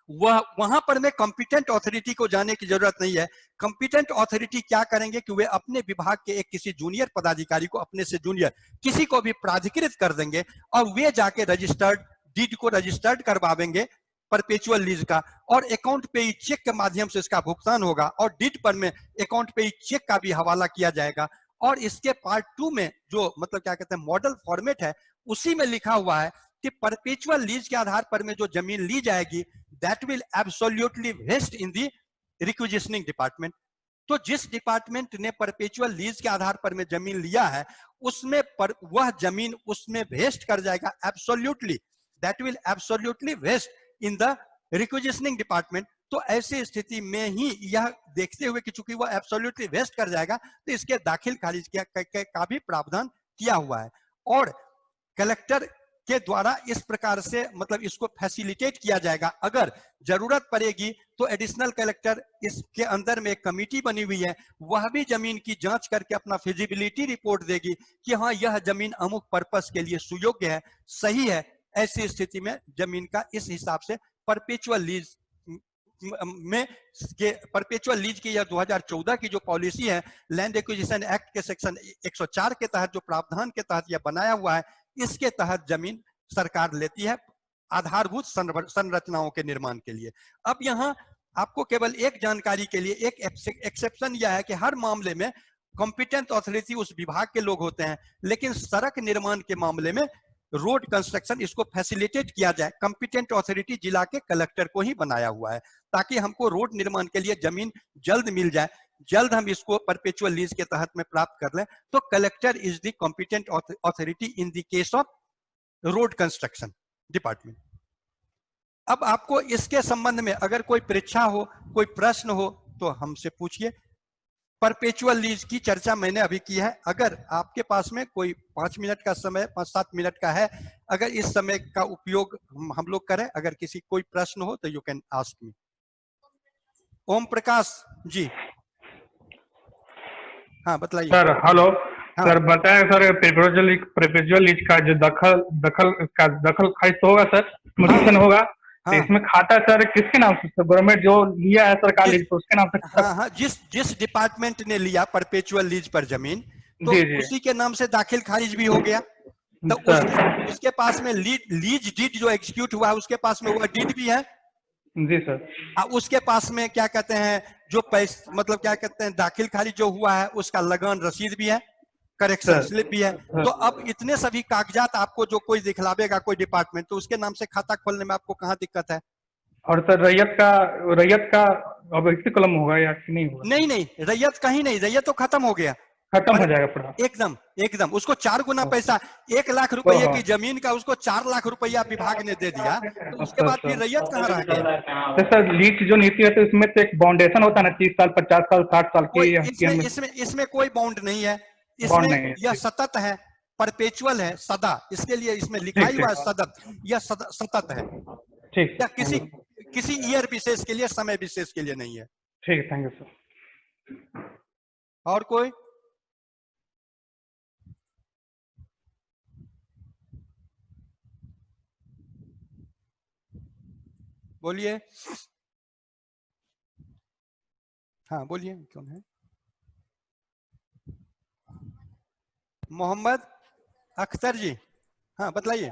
वह वहां पर में कॉम्पिटेंट अथॉरिटी को जाने की जरूरत नहीं है। कॉम्पिटेंट अथॉरिटी क्या करेंगे कि वे अपने विभाग के एक किसी जूनियर पदाधिकारी को, अपने से जूनियर किसी को भी प्राधिकृत कर देंगे और वे जाके रजिस्टर्ड डीड को रजिस्टर्ड करवावेंगे परपेचुअल लीज का, और अकाउंट पे ही चेक के माध्यम से इसका भुगतान होगा और डीड पर में अकाउंट पे ही चेक का भी हवाला किया जाएगा। और इसके पार्ट 2 में जो मतलब क्या कहते हैं मॉडल फॉर्मेट है, उसी में लिखा हुआ है कि परपेचुअल लीज के आधार पर में जो जमीन ली जाएगी that will absolutely vest in the requisitioning department. तो जिस डिपार्टमेंट ने परपेचुअल लीज के आधार पर में जमीन लिया है उसमें वह जमीन उसमें वेस्ट कर जाएगा, absolutely, that will absolutely vest in the requisitioning department. तो ऐसी स्थिति में ही यह देखते हुए कि चूंकि वह एब्सोल्युटली वेस्ट कर जाएगा तो इसके दाखिल खारिज का भी प्रावधान किया हुआ है। और कलेक्टर के द्वारा इस प्रकार से मतलब इसको फैसिलिटेट किया जाएगा। अगर जरूरत पड़ेगी तो एडिशनल कलेक्टर, इसके अंदर में एक कमेटी बनी हुई है, वह भी जमीन की जांच करके अपना फिजिबिलिटी रिपोर्ट देगी कि हाँ यह जमीन अमुक पर्पस के लिए सुयोग्य है, सही है। ऐसी स्थिति में जमीन का इस हिसाब से परपेचुअल लीज में परपेचुअल लीज की यह 2014 की जो पॉलिसी है लैंड एक्विजिशन एक्ट के सेक्शन 104 के तहत जो प्रावधान के तहत यह बनाया हुआ है, इसके तहत जमीन सरकार लेती है आधारभूत संरचनाओं के निर्माण के लिए। अब यहाँ आपको केवल एक जानकारी के लिए एक एक्सेप्शन यह है कि हर मामले में कॉम्पिटेंट अथॉरिटी उस विभाग के लोग होते हैं, लेकिन सड़क निर्माण के मामले में रोड कंस्ट्रक्शन इसको फैसिलिटेट किया जाए, कॉम्पिटेंट अथॉरिटी जिला के कलेक्टर को ही बनाया हुआ है ताकि हमको रोड निर्माण के लिए जमीन जल्द मिल जाए, जल्द हम इसको परपेचुअल लीज के तहत में प्राप्त कर लें। तो collector is the competent authority in the case of road construction department. अब आपको इसके संबंध में अगर कोई परीक्षा हो, कोई प्रश्न हो तो हमसे पूछिए। परपेचुअल लीज की चर्चा मैंने अभी की है। अगर आपके पास में कोई 5 मिनट का समय, 5-7 मिनट का है, अगर इस समय का उपयोग हम लोग करें, अगर किसी कोई प्रश्न हो तो you can ask me. Om Prakash ji, हाँ बताइए सर। हेलो हाँ। सर बताएं सर, परपेचुअल लीज का जो दखल खारिज तो होगा सर, म्यूटेशन होगा, हाँ। तो इसमें खाता सर किसके नाम से, गवर्नमेंट जो लिया है सरकार लीज तो उसके नाम से? हाँ हाँ, जिस डिपार्टमेंट ने लिया परपेचुअल लीज पर जमीन तो जी, जी। उसी के नाम से दाखिल खारिज भी हो गया। तो उसके पास में लीज डीड जो एग्जीक्यूट हुआ है उसके पास में वह डीड भी है जी सर। उसके पास में क्या कहते हैं जो पैसे मतलब क्या कहते हैं दाखिल खारिज जो हुआ है उसका लगान रसीद भी है, करेक्शन स्लिप भी है। तो अब इतने सभी कागजात आपको जो कोई दिखलावेगा कोई डिपार्टमेंट, तो उसके नाम से खाता खोलने में आपको कहाँ दिक्कत है? और सर रैयत का अब इसी कलम होगा या नहीं होगा? नहीं, रैयत कहीं नहीं, रैयत तो खत्म हो गया, खत्म हो जाएगा पूरा एकदम। उसको 4 गुना पैसा, 1 लाख रुपये की जमीन का उसको 4 लाख रुपया विभाग ने दे दिया, तो उसके बाद फिर रैयत कहाँ रह गया? तो सर लीज जो नीति है तो इसमें तो एक बाउंडेशन होता है ना, 30 साल 50 साल 60 साल की। इसमें कोई बाउंड नहीं है, इसमें यह सतत है, परपेचुअल है, सदा, इसके लिए इसमें लिखा ही हुआ है सतत, यह सतत है। ठीक, या किसी ईयर विशेष के लिए, समय विशेष के लिए नहीं है। ठीक, थैंक यू सर। और कोई? बोलिए। हाँ बोलिए, कौन है? मोहम्मद अख्तर जी, हाँ बताइए।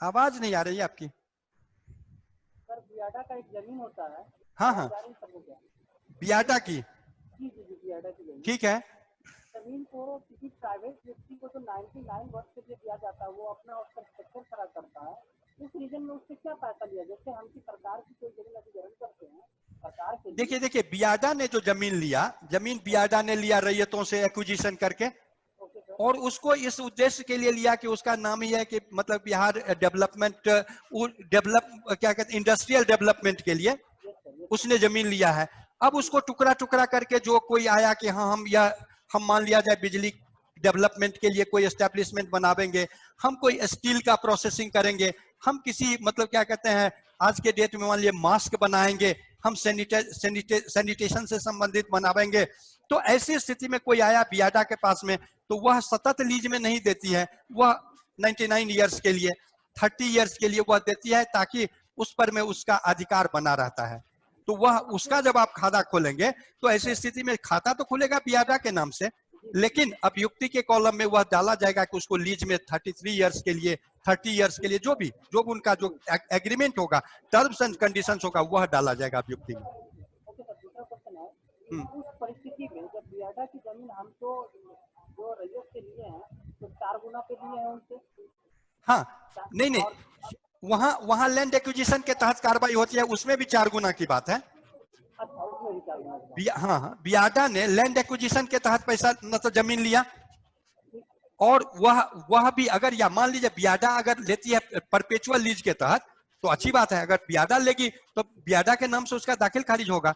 आवाज नहीं आ रही है आपकी। बियाडा का एक जमीन होता है। हाँ हाँ, बियाडा की, जी जी जी, बियाडा की जमीन। ठीक है। जमीन को किसी प्राइवेट व्यक्ति को जो 99 वर्ष के लिए दिया जाता है, वो अपना उसका स्ट्रक्चर खड़ा करता है, उस रीजन में उससे क्या पैसा लिया? जैसे हम की सरकार की कोई जमीन अधिग्रहण करते हैं सरकार के, देखिए बियाडा ने जो जमीन लिया, जमीन बियाडा ने लिया रैयतों से एक्विजिशन करके, और उसको इस उद्देश्य के लिए लिया कि उसका नाम ही है कि मतलब बिहार डेवलपमेंट, क्या कहते हैं, इंडस्ट्रियल डेवलपमेंट के लिए उसने जमीन लिया है। अब उसको टुकड़ा टुकड़ा करके जो कोई आया कि हाँ हम मान लिया जाए बिजली डेवलपमेंट के लिए कोई एस्टेब्लिशमेंट बनावेंगे, हम कोई स्टील का प्रोसेसिंग करेंगे, हम किसी मतलब क्या कहते हैं आज के डेट में मान लिए मास्क बनाएंगे, हम सैनिटेशन से संबंधित बनावेंगे, तो ऐसी स्थिति में कोई आया बियाडा के पास में, तो वह सतत लीज में नहीं देती है, वह 99 ईयर्स के लिए, 30 ईयर्स के लिए वह देती है, ताकि उस पर में उसका अधिकार बना रहता है। तो वह उसका जब आप खाता खोलेंगे तो ऐसी स्थिति में खाता तो खुलेगा बियाडा के नाम से, लेकिन अब युक्ति के कॉलम में वह डाला जाएगा कि उसको लीज में 33 ईयर्स के लिए, 30 ईयर्स के लिए, जो भी उनका जो एग्रीमेंट होगा, टर्म्स एंड कंडीशंस होगा, वह डाला जाएगा अब युक्ति में। दूसरा क्वेश्चन है, उस परिस्थिति में जब बियाडा की जमीन हम तो जो रैयत के लिए हैं तो 4 गुना पे लिए हैं उनसे। हाँ, नहीं, वहाँ लैंड एक्विजिशन के तहत कार्रवाई होती है, उसमें भी 4 गुना की बात है। हाँ, बियाडा ने लैंड एक्विजिशन के तहत पैसा मतलब जमीन लिया, और वह भी अगर, या मान लीजिए बियाडा अगर लेती है परपेचुअल लीज के तहत तो अच्छी बात है, अगर बियाडा लेगी तो बियाडा के नाम से उसका दाखिल खारिज होगा।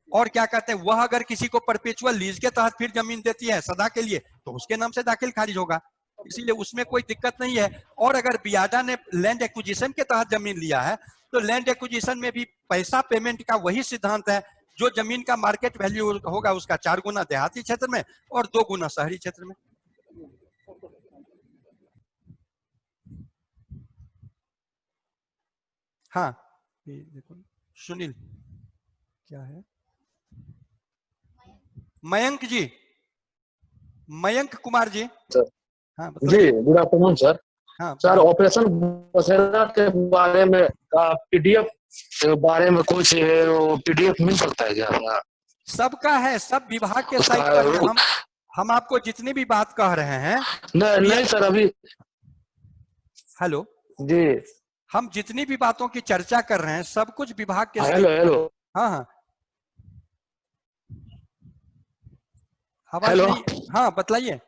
और क्या कहते हैं, वह अगर किसी को परपेचुअल लीज के तहत फिर जमीन देती है सदा के लिए, तो उसके नाम से दाखिल खारिज होगा, इसीलिए उसमें कोई दिक्कत नहीं है। और अगर बियाडा ने लैंड एक्विजिशन के तहत जमीन लिया है तो लैंड एक्विजिशन में भी पैसा पेमेंट का वही सिद्धांत है, जो जमीन का मार्केट वैल्यू होगा उसका 4 गुना देहाती क्षेत्र में और 2 गुना शहरी क्षेत्र में। हाँ, देखो सुनील क्या है, मयंक जी, मयंक कुमार जी। हाँ जी, गुड आफ्टरनून सर। हाँ सर, ऑपरेशन बसेरा के बारे में पीडीएफ के बारे में कुछ पीडीएफ मिल सकता है क्या? सबका है, सब विभाग के साइट पर हम आपको जितनी भी बात कह रहे हैं। नहीं सर, अभी हेलो जी, हम जितनी भी बातों की चर्चा कर रहे हैं सब कुछ विभाग के हेलो। हाँ हाँ, आवाज हेलो। नहीं, हाँ बताइए।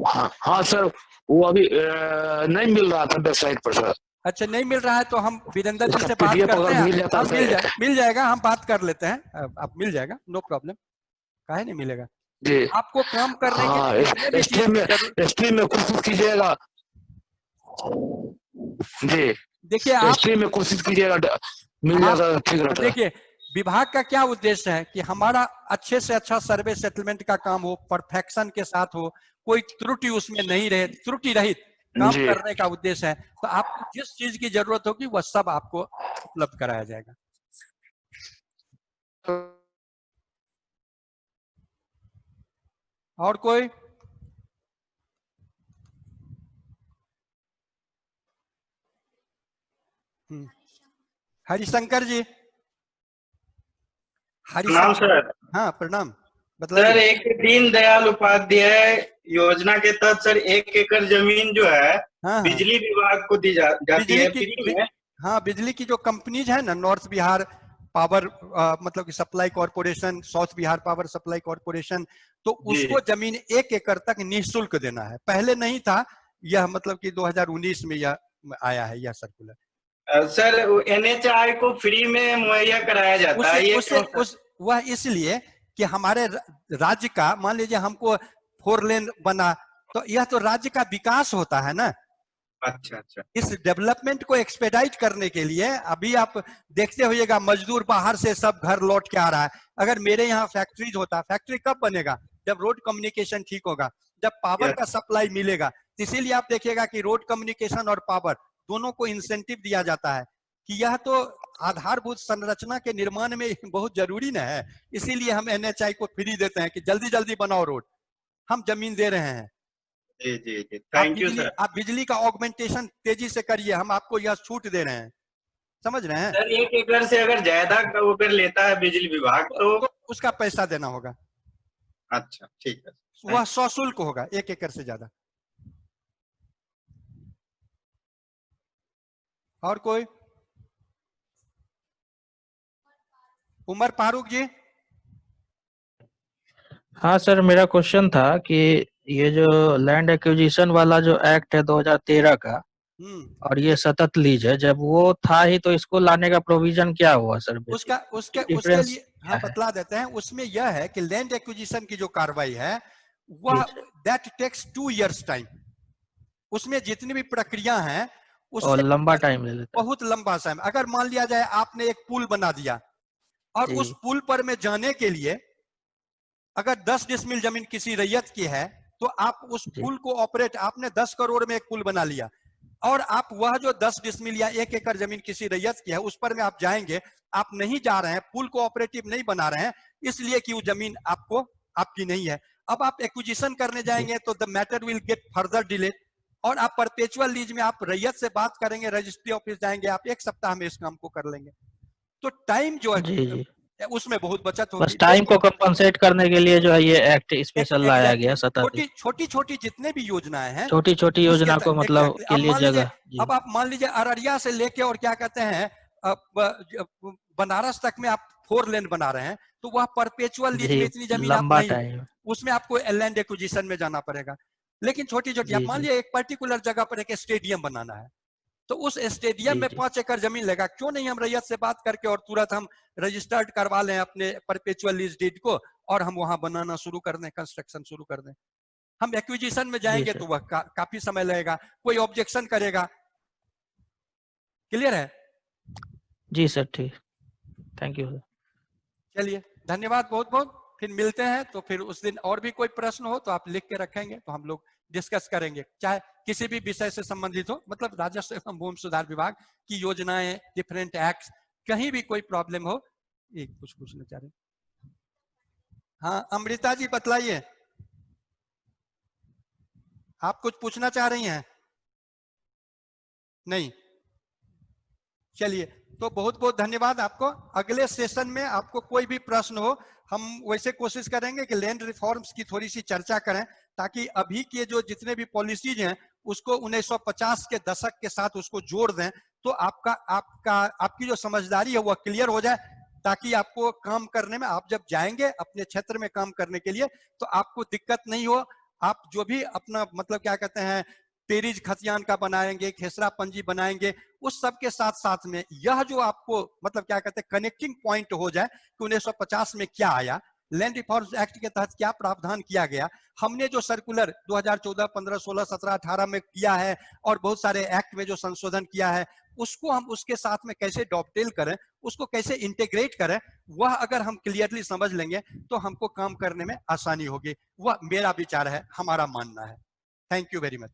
हाँ सर, वो अभी नहीं मिल रहा था वेबसाइट पर सर। अच्छा, नहीं मिल रहा है तो हम वीरेंद्र जी से बात करते हैं, मिल जाएगा, हम बात कर लेते हैं, अब मिल जाएगा, नो प्रॉब्लम। काहे नहीं मिलेगा जी, आपको काम करने के स्ट्रीम में कोशिश कीजिएगा जी, देखिए आप स्ट्रीम में कोशिश कीजिएगा, मिल जाएगा, ठीक रहता है। देखिए विभाग का क्या उद्देश्य है कि हमारा अच्छे से अच्छा सर्वे सेटलमेंट का काम हो, परफेक्शन के साथ हो, कोई त्रुटि उसमें नहीं रहे, त्रुटि रहित काम करने का उद्देश्य है। तो आपको जिस चीज की जरूरत होगी वह सब आपको उपलब्ध कराया जाएगा। और कोई? हरिशंकर जी। प्रणाम सर। हाँ प्रणाम, सर, एक दीनदयाल उपाध्याय योजना के तहत सर 1 एकड़ जमीन जो है बिजली विभाग को दी जाती है फ्री में। हाँ, बिजली की जो कंपनीज है ना, नॉर्थ बिहार पावर मतलब कि supply corporation, south Bihar power supply corporation, तो उसको जमीन 1 एकड़ तक निःशुल्क देना है। पहले नहीं था, यह मतलब कि 2019 में यह आया है यह सर्कुलर। सर, NHI को फ्री में मुहैया कराया जाता है। वह इसलिए कि हमारे राज्य का, मान लीजिए हमको 4 लेन बना, तो यह तो राज्य का विकास होता है ना। अच्छा अच्छा। इस डेवलपमेंट को एक्सपेडाइट करने के लिए अभी आप देखते होइएगा मजदूर बाहर से सब घर लौट के आ रहा है। अगर मेरे यहाँ फैक्ट्रीज होता, फैक्ट्री कब बनेगा? जब रोड कम्युनिकेशन ठीक होगा, जब पावर का सप्लाई मिलेगा। इसीलिए आप देखिएगा कि रोड कम्युनिकेशन और पावर दोनों को इंसेंटिव दिया जाता है कि यह तो आधारभूत संरचना के निर्माण में बहुत जरूरी न है, इसीलिए हम NHI को फ्री देते हैं कि जल्दी जल्दी बनाओ रोड, हम जमीन दे रहे हैं। जी जी जी, थैंक यू सर। आप बिजली का ऑगमेंटेशन तेजी से करिए, हम आपको यह छूट दे रहे हैं, समझ रहे हैं सर 1 एकड़ से अगर ज्यादा अगर लेता है बिजली विभाग तो उसका पैसा देना होगा। अच्छा ठीक है, वह सशुल्क होगा 1 एकड़ से ज्यादा। और कोई? उमर फारूक जी। हाँ सर, मेरा क्वेश्चन था कि ये जो लैंड एक्विजिशन वाला जो एक्ट है 2013 का और ये सतत लीज है, जब वो था ही तो इसको लाने का प्रोविजन क्या हुआ सर? उसके लिए हाँ बतला देते हैं। उसमें यह है कि लैंड एक्विजिशन की जो कार्रवाई है वह दैट टेक्स 2 years टाइम। उसमें जितनी भी प्रक्रिया है उससे लंबा टाइम ले लेता है। बहुत लंबा टाइम। अगर मान लिया जाए आपने एक पुल बना दिया और उस पुल पर में जाने के लिए अगर 10 डिसमिल जमीन किसी रैयत की है तो आप उस पुल को ऑपरेट, आपने 10 करोड़ में एक पुल बना लिया और आप वह जो 10 डिसमिल या 1 एकड़ जमीन किसी रैयत की है उस पर में आप जाएंगे, आप नहीं जा रहे हैं, पुल को ऑपरेटिव नहीं बना रहे हैं इसलिए कि वो जमीन आपकी नहीं है। अब आप एक्विजिशन करने जाएंगे तो the matter will get further delay और आप परपेचुअल लीज में आप रैयत से बात करेंगे, रजिस्ट्री ऑफिस जाएंगे, आप 1 सप्ताह में इस काम को कर लेंगे। तो टाइम जो है उसमें बहुत बचत होगी। बस टाइम को कंपनसेट करने के लिए जो है ये एक्ट स्पेशल लाया गया। छोटी छोटी जितने भी योजनाएं हैं, छोटी छोटी योजना को मतलब के लिए जगह। अब आप मान लीजिए अररिया से लेके और क्या कहते हैं बनारस तक में आप 4 लेन बना रहे हैं तो वह परपेचुअल लीज में इतनी जमीन आप नहीं, उसमें आपको लैंड एक्विजिशन में जाना पड़ेगा। लेकिन छोटी छोटी, आप मान लीजिए एक पर्टिकुलर जगह पर एक स्टेडियम बनाना है तो उस स्टेडियम में 5 एकड़ जमीन लेगा, क्यों नहीं हम रैयत से बात करके और तुरंत हम रजिस्टर्ड करवा लें अपने परपेचुअल लीज डीड को और हम वहां बनाना शुरू कर दें, कंस्ट्रक्शन शुरू कर दें। हम एक्विजिशन में जाएंगे तो वह काफी समय लगेगा, कोई ऑब्जेक्शन करेगा। क्लियर है? जी सर, ठीक, थैंक यू। चलिए धन्यवाद बहुत बहुत, फिर मिलते हैं। तो फिर उस दिन और भी कोई प्रश्न हो तो आप लिख के रखेंगे तो हम लोग डिस्कस करेंगे, चाहे किसी भी विषय से संबंधित हो, मतलब राजस्व एवं भूमि सुधार विभाग की योजनाएं, डिफरेंट एक्ट्स, कहीं भी कोई प्रॉब्लम हो। एक कुछ पूछना चाह रहे? हाँ अमृता जी बतलाइए, आप कुछ पूछना चाह रही हैं? नहीं, चलिए तो बहुत बहुत धन्यवाद आपको। अगले सेशन में आपको कोई भी प्रश्न हो, हम वैसे कोशिश करेंगे कि लैंड रिफॉर्म्स की थोड़ी सी चर्चा करें ताकि अभी के जो जितने भी पॉलिसीज हैं उसको 1950 के दशक के साथ उसको जोड़ दें तो आपकी जो समझदारी है वह क्लियर हो जाए, ताकि आपको काम करने में, आप जब जाएंगे अपने क्षेत्र में काम करने के लिए तो आपको दिक्कत नहीं हो। आप जो भी अपना मतलब क्या कहते हैं पेरिज खतियान का बनाएंगे, खेसरा पंजी बनाएंगे, उस सब के साथ साथ में यह जो आपको मतलब क्या कहते हैं कनेक्टिंग पॉइंट हो जाए कि 1950 में क्या आया, लैंड रिफॉर्म्स एक्ट के तहत क्या प्रावधान किया गया, हमने जो सर्कुलर 2014, 15, 16, 17, 18 में किया है और बहुत सारे एक्ट में जो संशोधन किया है उसको हम उसके साथ में कैसे डॉपटेल करें, उसको कैसे इंटीग्रेट करें, वह अगर हम क्लियरली समझ लेंगे तो हमको काम करने में आसानी होगी। वह मेरा विचार है, हमारा मानना है। Thank you very much.